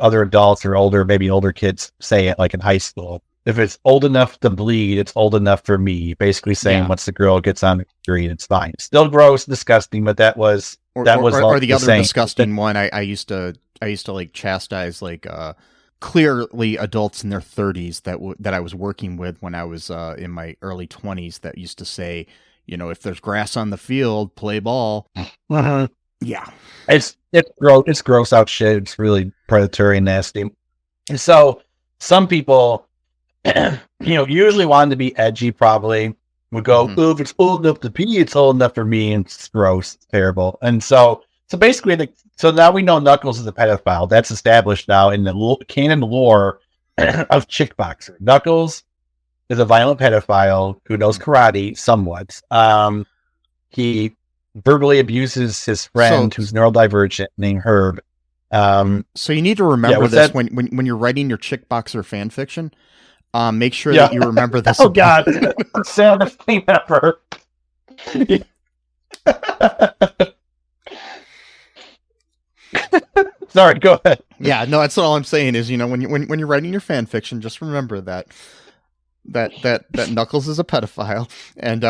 other adults or maybe older kids say it, like in high school. If it's old enough to bleed, it's old enough for me. Basically saying once the girl gets on the street, it's fine. It's still gross, disgusting, but that was the other disgusting one. I used to like chastise like clearly adults in their 30s that I was working with when I was in my early 20s that used to say, if there's grass on the field, play ball. Uh-huh. Yeah. It's gross. It's gross out shit. It's really predatory and nasty. And so some people, usually wanting to be edgy, probably would go, "Oh, if it's old enough to pee, it's old enough for me." And it's gross. It's terrible. And so basically, so now we know Knuckles is a pedophile. That's established now in the canon lore of Chickboxer. Knuckles is a violent pedophile who knows karate somewhat. He verbally abuses his friend who's neurodivergent named Herb. So you need to remember this when you're writing your Chickboxer fan fiction. Make sure that you remember this. Oh God, sound of pepper. Sorry, go ahead. Yeah, no, that's all I'm saying is, when you're writing your fan fiction, just remember that Knuckles is a pedophile, and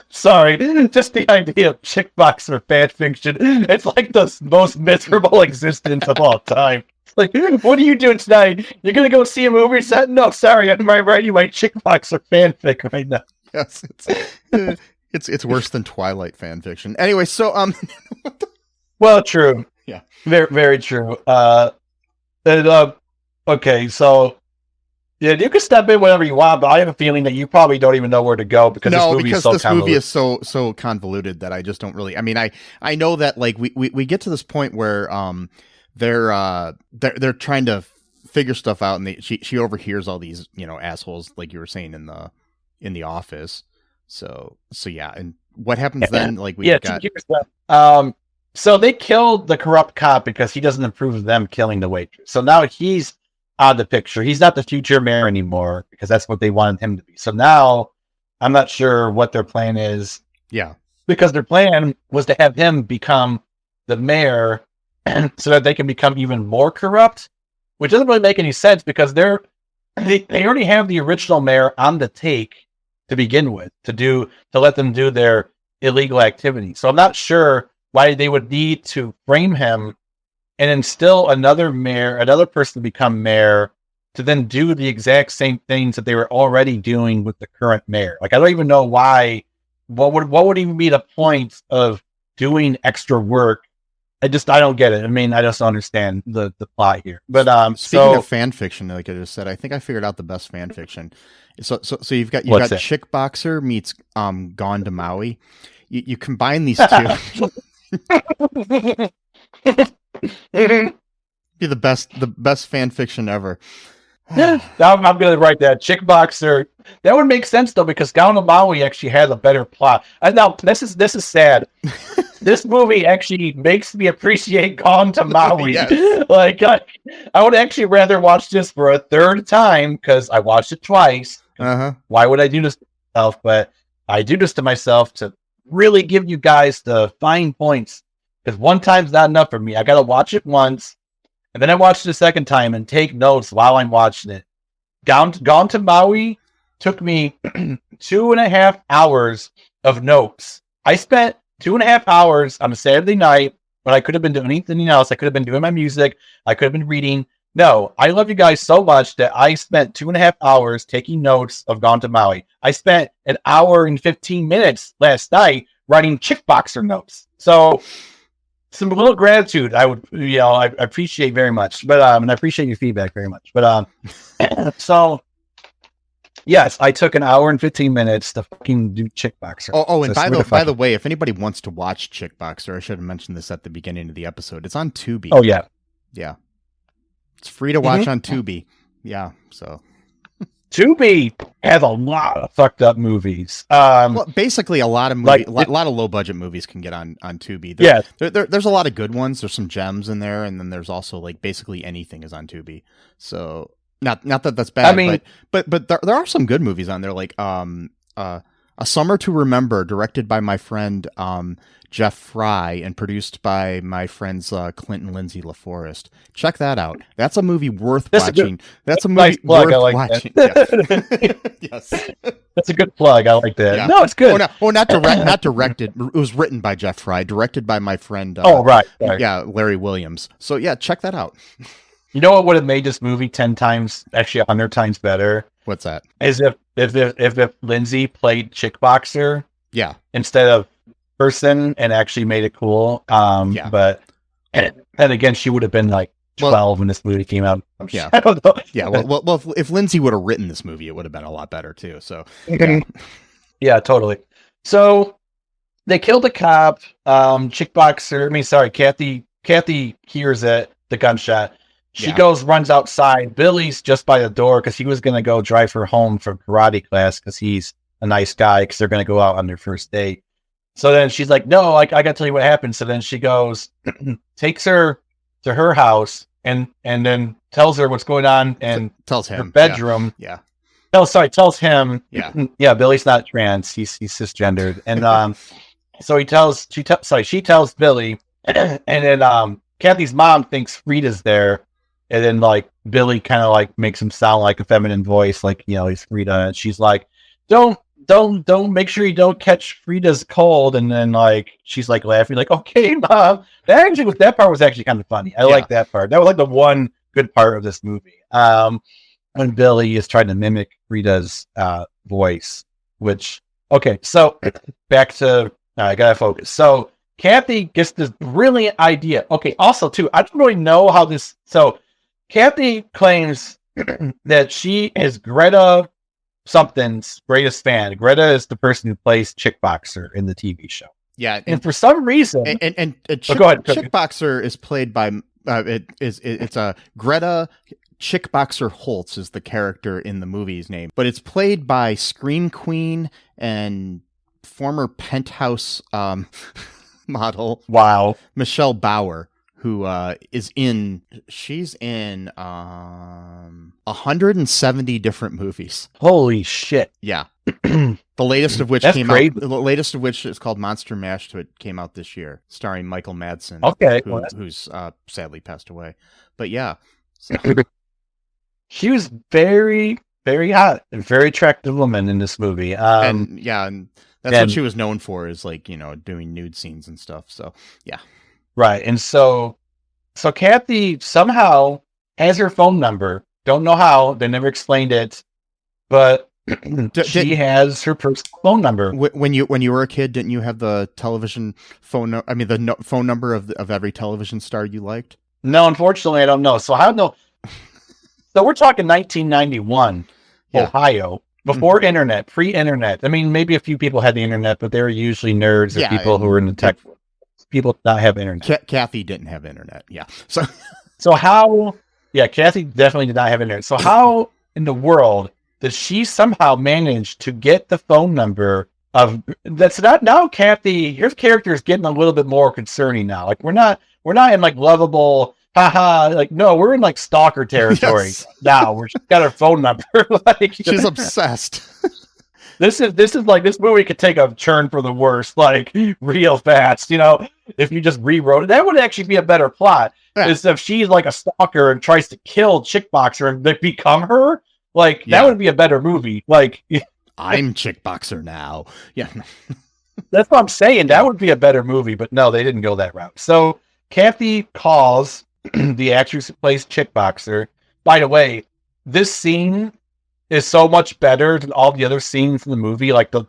sorry, just the idea of Chickboxer fan fiction. It's like the most miserable existence of all time. Like, what are you doing tonight? You're gonna go see a movie set? No, sorry, I'm writing my Chickboxer fanfic right now. Yes, it's worse than Twilight fan fiction. Anyway, so well, true. Yeah, very, very true. Okay, so yeah, you can step in whenever you want, but I have a feeling that you probably don't even know where to go because this movie is so convoluted that I just don't really. I mean, I know that like we get to this point where they're trying to figure stuff out, and she overhears all these assholes like you were saying in the office. So yeah, and what happens then? Like so they killed the corrupt cop because he doesn't approve of them killing the waitress. So now he's out of the picture. He's not the future mayor anymore because that's what they wanted him to be. So now I'm not sure what their plan is. Yeah, because their plan was to have him become the mayor so that they can become even more corrupt, which doesn't really make any sense because they already have the original mayor on the take to begin with to let them do their illegal activity. So I'm not sure why they would need to frame him and instill another person to become mayor to then do the exact same things that they were already doing with the current mayor. Like, I don't even know why. What would even be the point of doing extra work? I don't get it. I mean, I just don't understand the plot here. But speaking of fan fiction, like I just said, I think I figured out the best fan fiction. So you've got Chickboxer meets Gone to Maui. You combine these two. Be the best fan fiction ever. I'm gonna write that Chickboxer. That would make sense though because Gone to Maui actually has a better plot. Now this is sad. This movie actually makes me appreciate Gone to Maui. Yes. Like I would actually rather watch this for a third time because I watched it twice. Why would I do this to myself? But I do this to myself to really give you guys the fine points because one time's not enough for me. I gotta watch it once. And then I watched it a second time and take notes while I'm watching it. Gone to Maui took me 2.5 hours of notes. I spent 2.5 hours on a Saturday night when I could have been doing anything else. I could have been doing my music. I could have been reading. No, I love you guys so much that I spent 2.5 hours taking notes of Gone to Maui. I spent 1 hour and 15 minutes last night writing Chickboxer notes. So some little gratitude I would, I appreciate very much, but and I appreciate your feedback very much. But so yes, I took 1 hour and 15 minutes to fucking do Chickboxer. And by the way, if anybody wants to watch Chickboxer, I should have mentioned this at the beginning of the episode. It's on Tubi. Oh yeah, it's free to watch on Tubi. Yeah, so. Tubi has a lot of fucked up movies. Well, basically, a lot of movies, a lot of low budget movies can get on Tubi. There's a lot of good ones. There's some gems in there, and then there's also like basically anything is on Tubi. So not that that's bad. I mean, but there are some good movies on there, like A Summer to Remember, directed by my friend Jeff Fry and produced by my friends Clint and Lindsay LaForest. Check that out. That's a movie worth watching. That's a movie worth watching. Yes. That's a good plug. I like that. Yeah. No, it's good. Not directed. It was written by Jeff Fry, directed by my friend. Right. Yeah, Larry Williams. So yeah, check that out. You know what would have made this movie 10 times, actually 100 times better? What's that? Is if Lindsay played Chickboxer, instead of person, and actually made it cool. But and again, she would have been like 12 when this movie came out. I don't know. Yeah. Well, if Lindsay would have written this movie, it would have been a lot better too. So yeah, totally. So they killed the cop. Kathy hears it, the gunshot. She runs outside. Billy's just by the door because he was going to go drive her home from karate class because he's a nice guy because they're going to go out on their first date. So then she's like, no, I got to tell you what happened. So then she goes, takes her to her house and then tells her what's going on and tells him her bedroom. Yeah. Tells him. Yeah. Yeah. Billy's not trans. He's cisgendered. And so she tells Billy and then Kathy's mom thinks Freida's there. And then like Billy kind of like makes him sound like a feminine voice, like, he's Freida. And she's like, don't don't make sure you don't catch Freida's cold. And then like she's like laughing, like, okay, Mom. That part was actually kind of funny. I like that part. That was like the one good part of this movie. When Billy is trying to mimic Freida's voice, which so back to I gotta focus. So Kathy gets this brilliant idea. Okay, also too, I don't really know how this. So Kathy claims that she is Greta something's greatest fan. Greta is the person who plays Chickboxer in the TV show. Yeah, and for some reason, go ahead. Chickboxer is played by it's a Greta Chickboxer Holtz is the character in the movie's name, but it's played by Scream Queen and former Penthouse model. Wow, Michelle Bauer, who she's in 170 different movies. Holy shit! Yeah. The latest of which came out. The latest of which is called Monster Mash. It came out this year, starring Michael Madsen. Okay, who's sadly passed away. But yeah, so. She was very, very hot and very attractive woman in this movie. And that's what she was known for, is like doing nude scenes and stuff. So yeah, right. And so Kathy somehow has her phone number. Don't know how. They never explained it, but. She has her personal phone number. When you were a kid, didn't you have the television phone? The phone number of every television star you liked? No, unfortunately, I don't know. So I don't know. So we're talking 1991, Ohio, before internet, pre-internet. I mean, maybe a few people had the internet, but they were usually nerds or people who were in the tech. People did not have internet. Kathy didn't have internet. Yeah. So how? Yeah, Kathy definitely did not have internet. So how in the world that she somehow managed to get the phone number of that's not now Kathy, her character is getting a little bit more concerning now. Like we're not in like lovable, haha, like no, we're in like stalker territory now. We're just got her phone number. Like she's obsessed. This is like this movie could take a turn for the worse, like real fast. If you just rewrote it, that would actually be a better plot. Yeah. Is if she's like a stalker and tries to kill Chickboxer and they become her. Like, that would be a better movie. Like, I'm Chickboxer now. Yeah. That's what I'm saying. That would be a better movie, but no, they didn't go that route. So, Kathy calls the actress who plays Chickboxer. By the way, this scene is so much better than all the other scenes in the movie. Like, the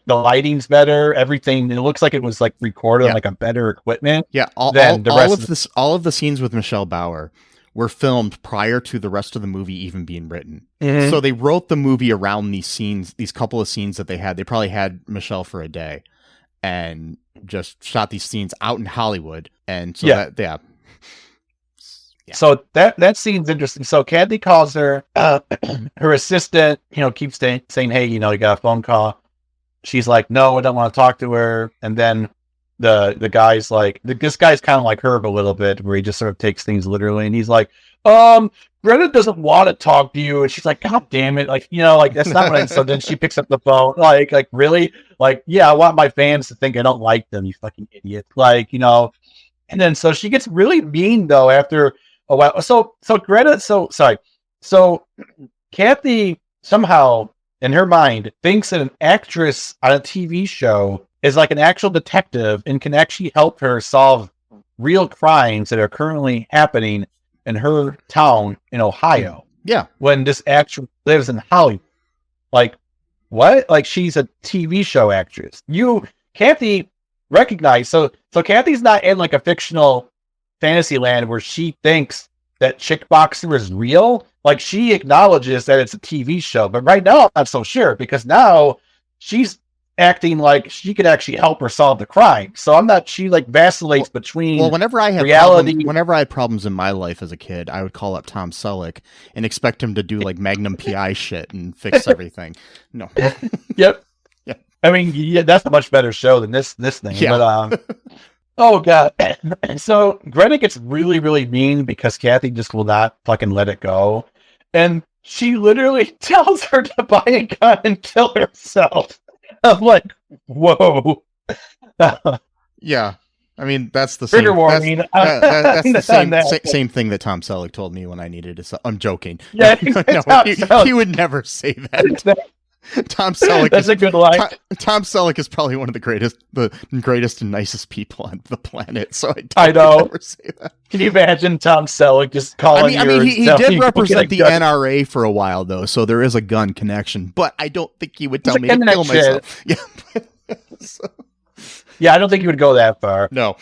lighting's better, everything. It looks like it was, like, recorded on, like, a better equipment. Yeah, all of the scenes with Michelle Bauer were filmed prior to the rest of the movie even being written. Mm-hmm. So they wrote the movie around these scenes, these couple of scenes that they had. They probably had Michelle for a day and just shot these scenes out in Hollywood. And so So that scene's interesting. So Kathy calls her, her assistant, keeps saying, hey, you got a phone call. She's like, no, I don't want to talk to her. And then the guy's like, this guy's kind of like Herb a little bit, where he just sort of takes things literally, and he's like, Greta doesn't want to talk to you, and she's like, God damn it, like that's not what I. So then she picks up the phone, like really, like I want my fans to think I don't like them, you fucking idiot, and then so she gets really mean though after a while. So Kathy somehow in her mind thinks that an actress on a TV show is like an actual detective and can actually help her solve real crimes that are currently happening in her town in Ohio. Yeah. When this actress lives in Hollywood. Like, what? Like, she's a TV show actress. Kathy recognized, so Kathy's not in like a fictional fantasy land where she thinks that Chickboxer is real. Like, she acknowledges that it's a TV show, but right now I'm not so sure, because now she's acting like she could actually help her solve the crime. So she like vacillates between whenever I had reality. Whenever I had problems in my life as a kid, I would call up Tom Selleck and expect him to do like Magnum PI shit and fix everything. No. Yep. Yeah. I mean, that's a much better show than this thing. Yeah. But oh god. So Greta gets really, really mean because Kathy just will not fucking let it go. And she literally tells her to buy a gun and kill herself. I'm like, whoa. Yeah. I mean, that's the trigger warning. That's the same thing that Tom Selleck told me when I needed to. I'm joking. Yeah, no, he would never say that. Tom Selleck. That's a good line. Tom Selleck is probably one of the greatest and nicest people on the planet. So I know. Never say that. Can you imagine Tom Selleck just calling? I mean, he did represent the NRA for a while, though, so there is a gun connection. But I don't think he would tell me to kill myself. Yeah. Yeah, I don't think he would go that far. No.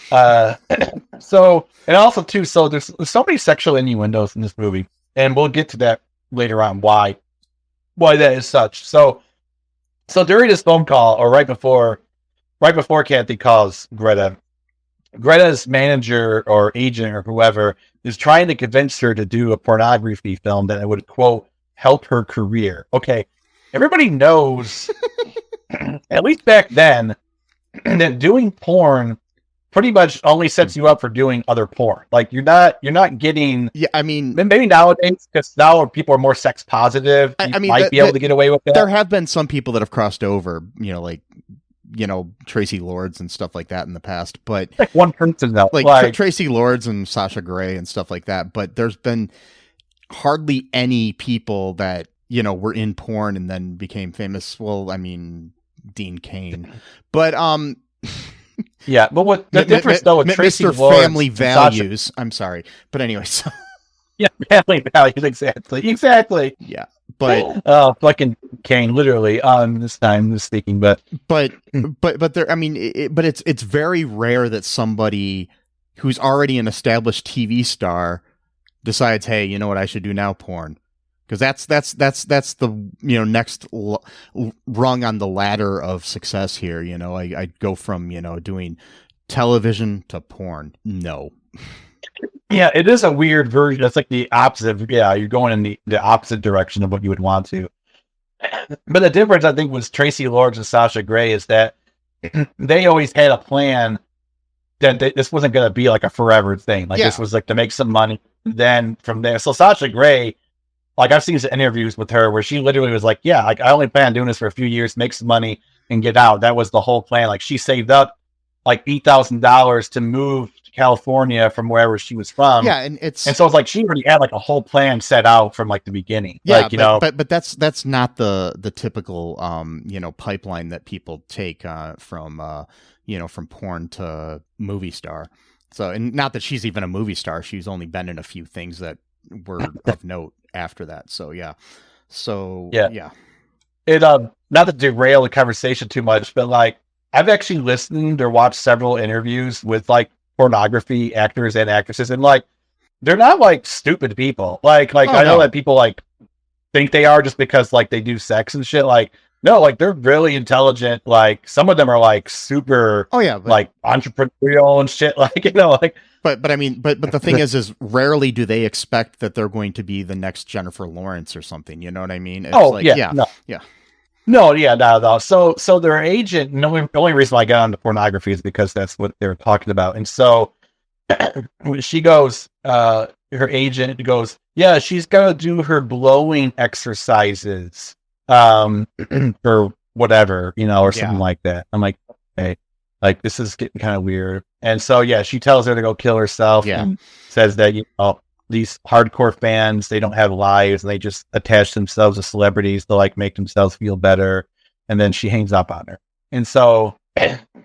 So, and also too, so there's so many sexual innuendos in this movie, and we'll get to that later on. Why that is such. So during this phone call, or right before Kathy calls Greta's manager or agent or whoever is trying to convince her to do a pornography film that would, quote, help her career. Okay, everybody knows, at least back then, that doing porn pretty much only sets you up for doing other porn. Like you're not getting. Yeah, I mean, maybe nowadays, because now people are more sex positive. You might be able to get away with that. There have been some people that have crossed over, Tracy Lords and stuff like that in the past, but like one person though, like Tracy Lords and Sasha Grey and stuff like that. But there's been hardly any people that were in porn and then became famous. Well, I mean, Dean Cain, but yeah, but what the difference though with Tracy Mr. Lords, Family Values? I'm sorry, but anyway, so yeah, Family Values, exactly. Yeah, but fucking Kane, literally this time was speaking, but there. I mean, but it's very rare that somebody who's already an established TV star decides, hey, you know what I should do now? Porn. Because that's the next rung on the ladder of success here. I go from doing television to porn. No. Yeah, it is a weird version. That's like the opposite. Yeah, you're going in the opposite direction of what you would want to. But the difference, I think, was Tracy Lords and Sasha Grey is that they always had a plan that this wasn't going to be like a forever thing. Like this was like to make some money. Then from there, so Sasha Grey. Like, I've seen some interviews with her where she literally was like, yeah, like, I only plan on doing this for a few years, make some money, and get out. That was the whole plan. Like, she saved up, like, $8,000 to move to California from wherever she was from. Yeah, and so it's like she already had, like, a whole plan set out from, like, the beginning. Yeah, like, but that's not the typical, pipeline that people take from porn to movie star. So, and not that she's even a movie star. She's only been in a few things that were of note after that. So yeah. It not to derail the conversation too much, but like I've actually listened or watched several interviews with like pornography actors and actresses, and like they're not like stupid people. Like I know that people like think they are just because like they do sex and shit. Like no, like they're really intelligent. Like some of them are like super like entrepreneurial and shit. Like But I mean, but the thing is rarely do they expect that they're going to be the next Jennifer Lawrence or something. You know what I mean? It's No. So their agent. The only reason why I got onto pornography is because that's what they were talking about. And so she goes, her agent goes, yeah, she's gonna do her blowing exercises, for whatever, or something like that. I'm like, okay. Like, this is getting kind of weird. And so, yeah, she tells her to go kill herself. Yeah. And says that, these hardcore fans, they don't have lives. And they just attach themselves to celebrities to, like, make themselves feel better. And then she hangs up on her. And so,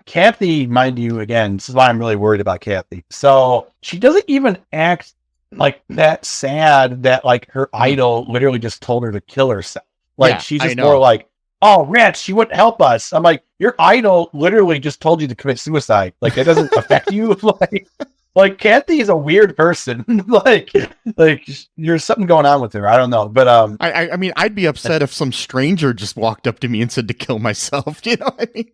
Kathy, mind you, again, this is why I'm really worried about Kathy. So, she doesn't even act, like, that sad that, like, her idol literally just told her to kill herself. Like, she's just more like, oh, Rich, she wouldn't help us. I'm like, your idol literally just told you to commit suicide. Like, that doesn't affect you. Like Kathy is a weird person. like there's something going on with her. I don't know. But I mean, I'd be upset if some stranger just walked up to me and said to kill myself. You know what I mean?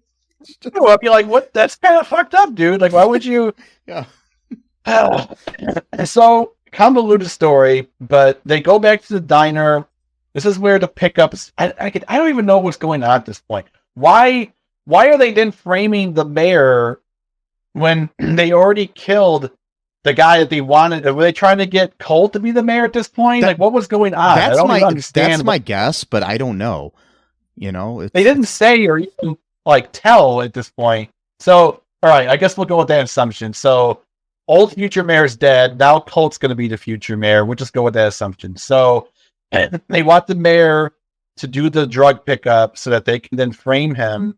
I'd be like, what? That's kind of fucked up, dude. Like, why would you? Yeah. So convoluted story, but they go back to the diner. This is where the pickups. I don't even know what's going on at this point. Why are they then framing the mayor when they already killed the guy that they wanted? Were they trying to get Colt to be the mayor at this point? Like, what was going on? I don't even understand. That's my guess, but I don't know. They didn't say or even like tell at this point. So, all right, I guess we'll go with that assumption. So, old future mayor's dead. Now Colt's going to be the future mayor. We'll just go with that assumption. So, they want the mayor to do the drug pickup so that they can then frame him,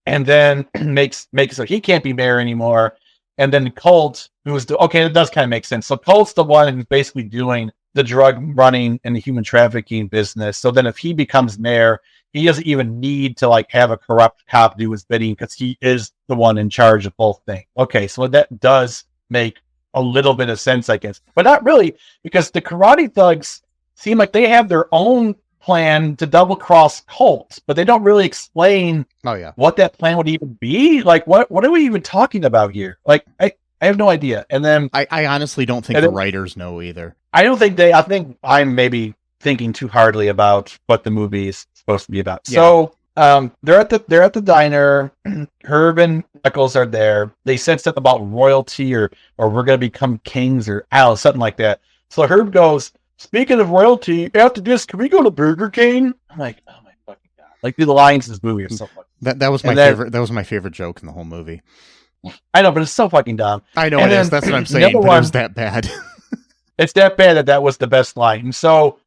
and then makes so he can't be mayor anymore. And then Colt, that does kind of make sense. So Colt's the one who's basically doing the drug running and the human trafficking business. So then if he becomes mayor, he doesn't even need to like have a corrupt cop do his bidding because he is the one in charge of both things. Okay, so that does make a little bit of sense, I guess, but not really, because the karate thugs seem like they have their own plan to double cross Colt, but they don't really explain what that plan would even be. Like, what are we even talking about here? Like, I have no idea. And then I honestly don't think the writers know either. I think I'm maybe thinking too hardly about what the movie is supposed to be about. Yeah. So they're at the diner. Herb and Knuckles are there. They said something about royalty or we're gonna become kings or something like that. So Herb goes, speaking of royalty, after this, can we go to Burger King? I'm like, oh my fucking god! Like the lines in this movie are so fucking. That was my favorite. That was my favorite joke in the whole movie. I know, but it's so fucking dumb. I know it is. That's what I'm saying. But it was that bad. It's that bad that was the best line. And so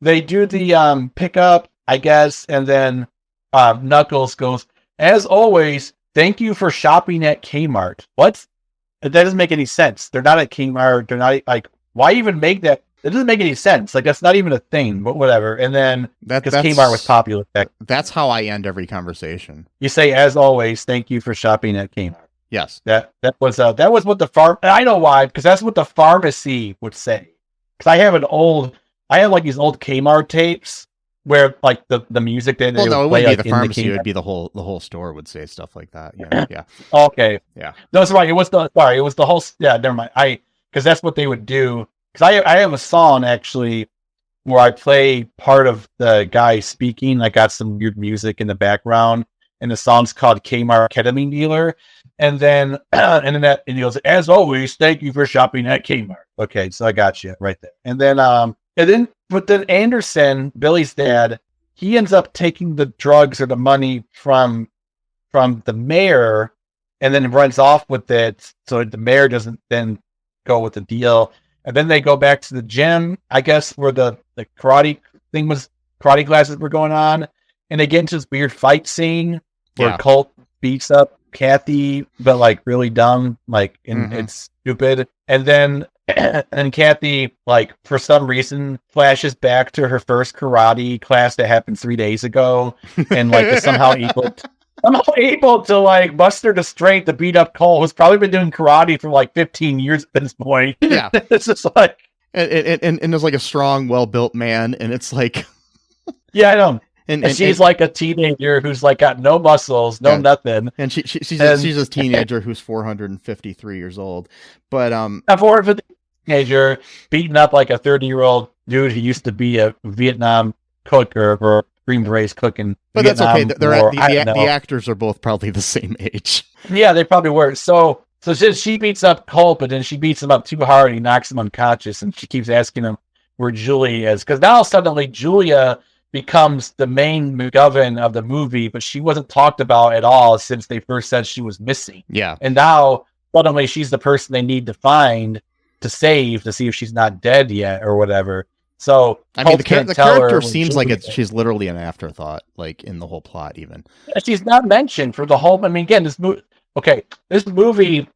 they do the pickup, I guess, and then Knuckles goes, as always, thank you for shopping at Kmart. What? That doesn't make any sense. They're not at Kmart. They're not like, why even make that? It doesn't make any sense. Like, that's not even a thing, but whatever. And then, because Kmart was popular. That's how I end every conversation. You say, as always, thank you for shopping at Kmart. Yes. That was what the I know why, because that's what the pharmacy would say. Because I have like these old Kmart tapes where like the music that they would play, it wouldn't like, be the pharmacy, it would be the whole store would say stuff like that. Yeah. Okay. Yeah. No, that's right. It was the whole, never mind. Because that's what they would do. Because I have a song actually where I play part of the guy speaking. I got some weird music in the background, and the song's called Kmart Ketamine Dealer. And then he goes, as always, thank you for shopping at Kmart. Okay, so I got you right there. And then Anderson, Billy's dad, he ends up taking the drugs or the money from the mayor, and then runs off with it, so the mayor doesn't then go with the deal. And then they go back to the gym, I guess, where the karate classes were going on, and they get into this weird fight scene where Colt beats up Kathy, but like really dumb, like it's stupid. And then Kathy, like, for some reason, flashes back to her first karate class that happened 3 days ago, and like is somehow able to like muster the strength to beat up Cole, who's probably been doing karate for like 15 years at this point. Yeah. It's just like and there's like a strong, well-built man, and it's like yeah, I know. And she's like a teenager who's like got no muscles, nothing. And she's a teenager who's 453 years old. But a 450 teenager beating up like a 30-year-old dude who used to be a Vietnam cook or Green Berets cooking. But Vietnam, that's okay. The actors are both probably the same age. Yeah, they probably were. So she beats up Colt, but then she beats him up too hard and he knocks him unconscious, and she keeps asking him where Julia is, because now suddenly Julia becomes the main McGovern of the movie, but she wasn't talked about at all since they first said she was missing. Yeah. And now suddenly she's the person they need to find to save, to see if she's not dead yet or whatever. So I mean, the character seems like she's literally an afterthought, like in the whole plot even. She's not mentioned for the whole, I mean, again, this movie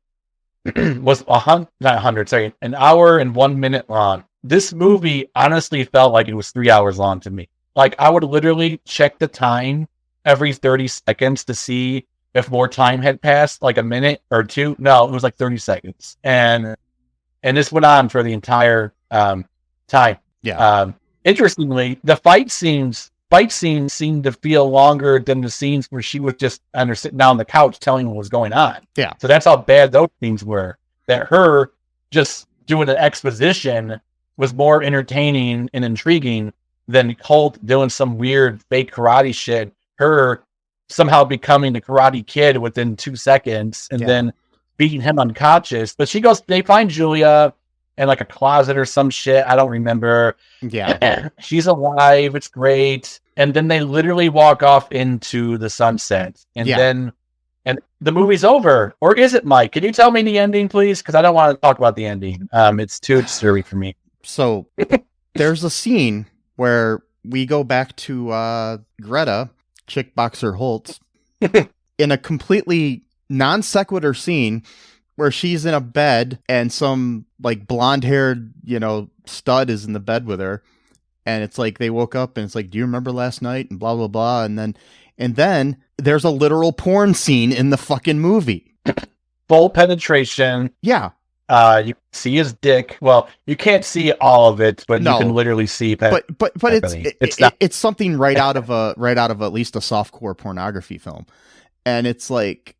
was an hour and 1 minute long. This movie honestly felt like it was 3 hours long to me. Like, I would literally check the time every 30 seconds to see if more time had passed, like a minute or two. No, it was like 30 seconds. And this went on for the entire time. Yeah. Interestingly, the fight scenes seemed to feel longer than the scenes where she was just sitting down on the couch telling what was going on. Yeah. So that's how bad those scenes were. That her just doing an exposition was more entertaining and intriguing than Colt doing some weird fake karate shit. Her somehow becoming the Karate Kid within 2 seconds and then beating him unconscious. But they find Julia in like a closet or some shit. I don't remember. Yeah. She's alive. It's great. And then they literally walk off into the sunset. And then the movie's over. Or is it, Mike? Can you tell me the ending, please? Because I don't want to talk about the ending. It's too disturbing for me. So there's a scene where we go back to Greta Chickboxer Holtz in a completely non sequitur scene where she's in a bed and some like blonde haired, stud is in the bed with her. And it's like they woke up and it's like, do you remember last night? And blah, blah, blah. And then there's a literal porn scene in the fucking movie. Full penetration. Yeah. You can see his dick. Well, you can't see all of it, but you can literally see. But it's something right out of at least a softcore pornography film, and it's like,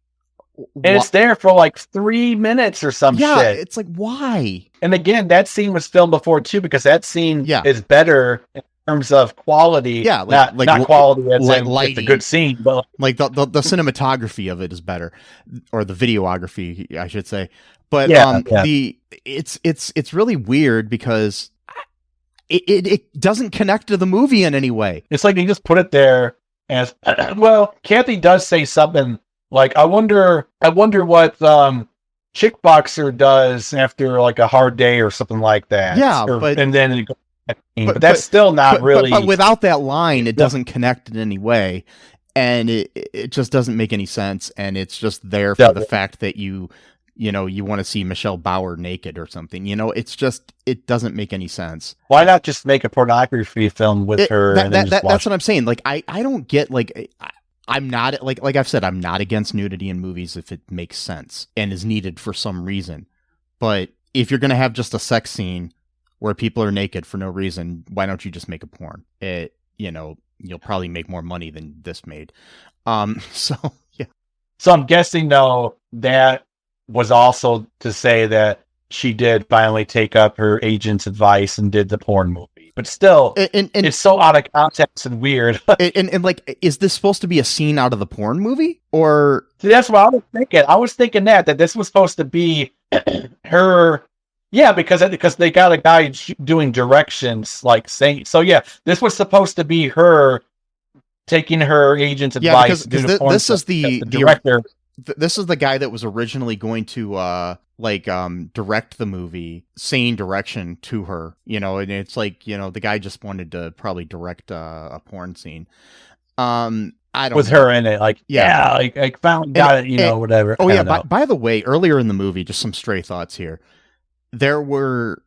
and it's there for like 3 minutes or some shit. Yeah, it's like, why? And again, that scene was filmed before too, because that scene is better in terms of quality. Yeah, not quality as in lighting. It's a good scene, but like the cinematography of it is better, or the videography, I should say. But it's really weird because it doesn't connect to the movie in any way. It's like they just put it there as well. Kathy does say something like, I wonder what Chickboxer does after like a hard day or something like that. Yeah, but that's still not really. But without that line, it doesn't connect in any way, and it just doesn't make any sense. And it's just there for the fact that you want to see Michelle Bauer naked or something. It doesn't make any sense. Why not just make a pornography film with her? That's what I'm saying. Like, I don't get, like, I'm not, like I've said, I'm not against nudity in movies if it makes sense and is needed for some reason. But if you're going to have just a sex scene where people are naked for no reason, why don't you just make a porn? You'll probably make more money than this made. So, yeah. So I'm guessing, though, that was also to say that she did finally take up her agent's advice and did the porn movie. But still, it's so out of context and weird. and like, is this supposed to be a scene out of the porn movie? Or see, that's what I was thinking. I was thinking that this was supposed to be her. Yeah, because they got a guy doing directions, like saying. So yeah, this was supposed to be her taking her agent's advice. Because this is the director. This is the guy that was originally going to direct the movie, saying direction to her, and it's like, the guy just wanted to probably direct a porn scene. I don't with know. her in it, like whatever. Oh yeah, by the way, earlier in the movie, just some stray thoughts here. There were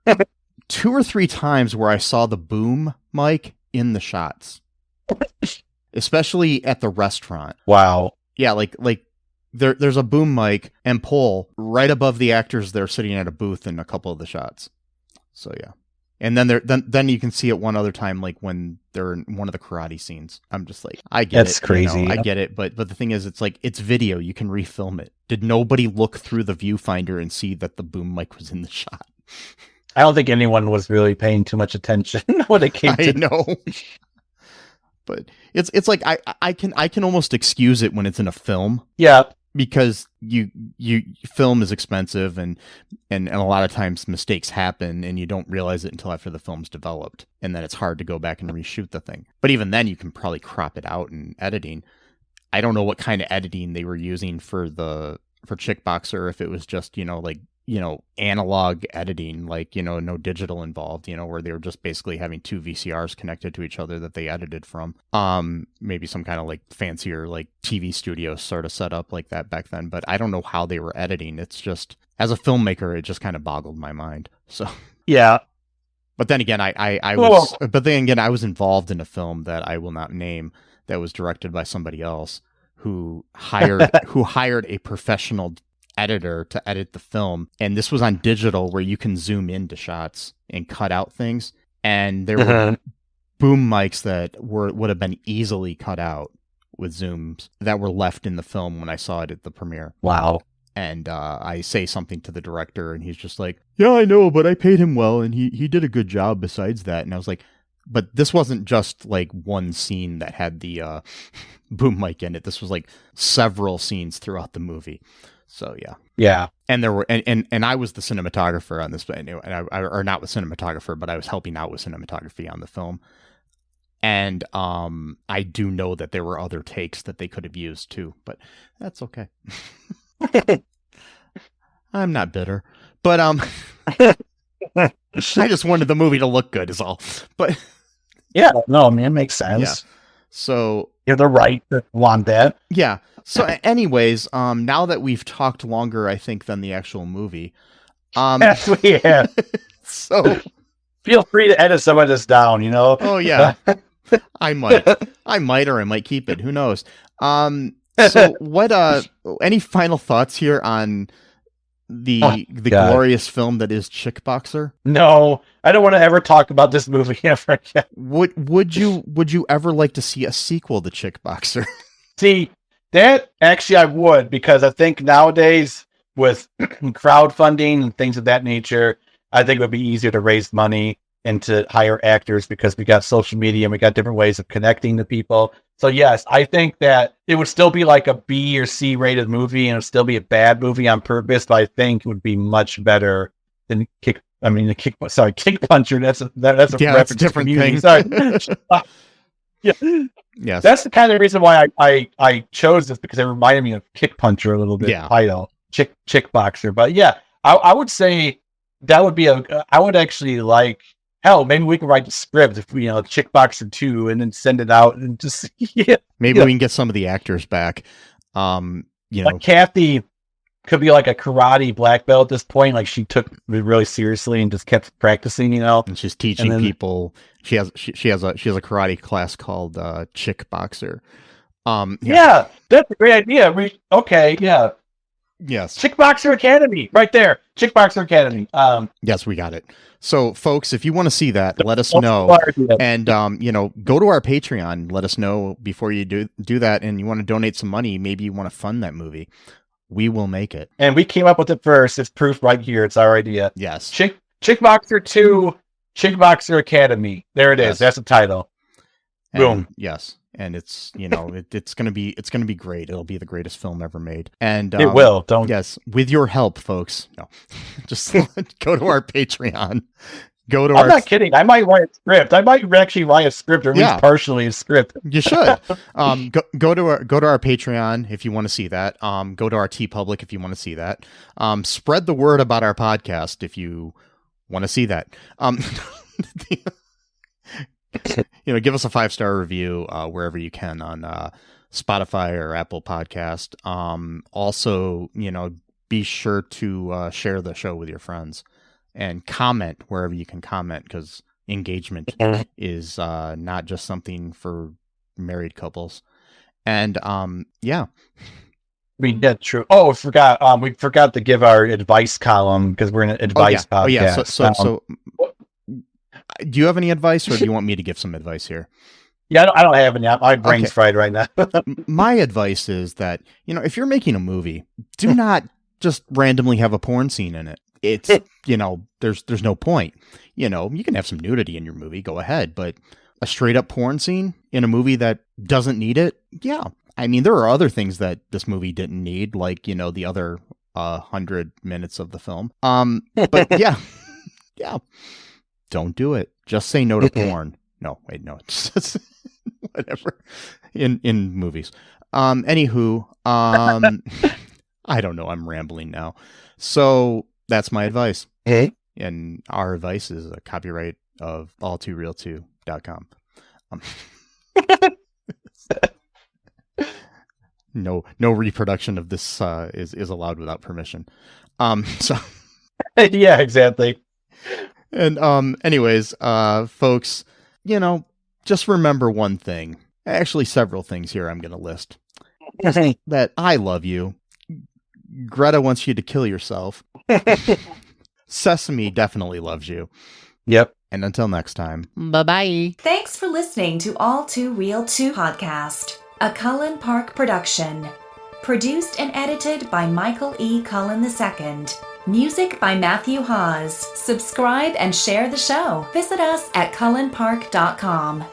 2 or 3 times where I saw the boom mic in the shots, especially at the restaurant. Wow. Yeah, like. There's a boom mic and pole right above the actors that are sitting at a booth in a couple of the shots. So yeah, and then you can see it one other time, like when they're in one of the karate scenes. I'm just like, I get That's crazy. I get it, but the thing is, it's like, it's video. You can refilm it. Did nobody look through the viewfinder and see that the boom mic was in the shot? I don't think anyone was really paying too much attention when it came to. I know. But it's like I can almost excuse it when it's in a film. Yeah. Because you film is expensive and a lot of times mistakes happen and you don't realize it until after the film's developed, and then it's hard to go back and reshoot the thing. But even then you can probably crop it out in editing. I don't know what kind of editing they were using for Chickboxer, if it was just, analog editing, like, no digital involved, where they were just basically having 2 VCRs connected to each other that they edited from. Maybe some kind of like fancier, like TV studio sort of setup like that back then, but I don't know how they were editing. It's just, as a filmmaker, it just kind of boggled my mind. So, yeah. But then again, I was involved in a film that I will not name that was directed by somebody else who hired a professional editor to edit the film, and this was on digital where you can zoom into shots and cut out things, and there were boom mics that would have been easily cut out with zooms that were left in the film when I saw it at the premiere. Wow. And I say something to the director and he's just like, yeah, I know, but I paid him well and he did a good job besides that. And I was like, but this wasn't just like one scene that had the boom mic in it. This was like several scenes throughout the movie. So yeah. And there were, and I was the cinematographer on this, or not with cinematographer, but I was helping out with cinematography on the film. And I do know that there were other takes that they could have used too, but that's okay. I'm not bitter, but I just wanted the movie to look good is all. But Yeah, no, man, makes sense. Yeah. So you're the right to want that. Yeah. So anyways, now that we've talked longer, I think, than the actual movie. Yes, we have. So feel free to edit some of this down, you know? Oh yeah. I might, or I might keep it. Who knows? So what, any final thoughts here on the glorious film that is Chickboxer? No, I don't want to ever talk about this movie ever again. Would you ever like to see a sequel to Chickboxer? See, that actually I would, because I think nowadays with crowdfunding and things of that nature, I think it would be easier to raise money and to hire actors because we got social media and we got different ways of connecting to people. So yes, I think that it would still be like a B or C rated movie and it would still be a bad movie on purpose, but I think it would be much better than Kick Puncher. That's a that's a different thing. Sorry. Yeah. Yes. That's the kind of reason why I chose this, because it reminded me of Kick Puncher a little bit. Yeah. Title. Chickboxer. But yeah, I would say that would be I would actually like, hell, maybe we can write the script if we, Chickboxer 2 and then send it out and just, Maybe we can get some of the actors back. Like Kathy could be like a karate black belt at this point. Like she took it really seriously and just kept practicing, And she's teaching people. She has a karate class called Chickboxer. Yeah, that's a great idea. Yes. Chickboxer Academy, right there. Chickboxer Academy. Yes, we got it. So, folks, if you want to see that, let us know. And, go to our Patreon. Let us know before you do that. And you want to donate some money. Maybe you want to fund that movie. We will make it. And we came up with it first. It's proof right here. It's our idea. Yes. Chickboxer 2, Chickboxer Academy. There it is. That's the title. Boom. Yes. And it's, it's going to be great. It'll be the greatest film ever made. And it will. Yes. With your help, folks. No, just go to our Patreon. I'm not kidding. I might write a script. I might actually write a script, or at least partially a script. You should. Go to our Patreon if you want to see that. Go to our TeePublic if you want to see that. Spread the word about our podcast if you want to see that. Give us a 5-star review wherever you can on Spotify or Apple Podcast. Also, be sure to share the show with your friends and comment wherever you can comment, because engagement is not just something for married couples. And yeah. True. Oh, we forgot to give our advice column, because we're in an advice podcast. Oh yeah. So do you have any advice, or do you want me to give some advice here? Yeah, I don't have any. My brain's fried right now. My advice is that, if you're making a movie, do not just randomly have a porn scene in it. It's, there's no point. You can have some nudity in your movie, go ahead, but a straight up porn scene in a movie that doesn't need it, yeah. I mean, there are other things that this movie didn't need, like, the other 100 minutes of the film. But yeah. Don't do it. Just say no to porn. No, wait, no. It's whatever. In movies. Anywho, I don't know. I'm rambling now. So that's my advice. Hey. And our advice is a copyright of all2real2.com. No reproduction of this is allowed without permission. So yeah, exactly. And anyways, folks, just remember one thing. Actually, several things here I'm going to list. That I love you. Greta wants you to kill yourself. Sesame definitely loves you. Yep. And until next time, bye-bye. Thanks for listening to All Too Real 2 podcast, a Cullen Park production. Produced and edited by Michael E. Cullen II. Music by Matthew Hawes. Subscribe and share the show. Visit us at cullenpark.com.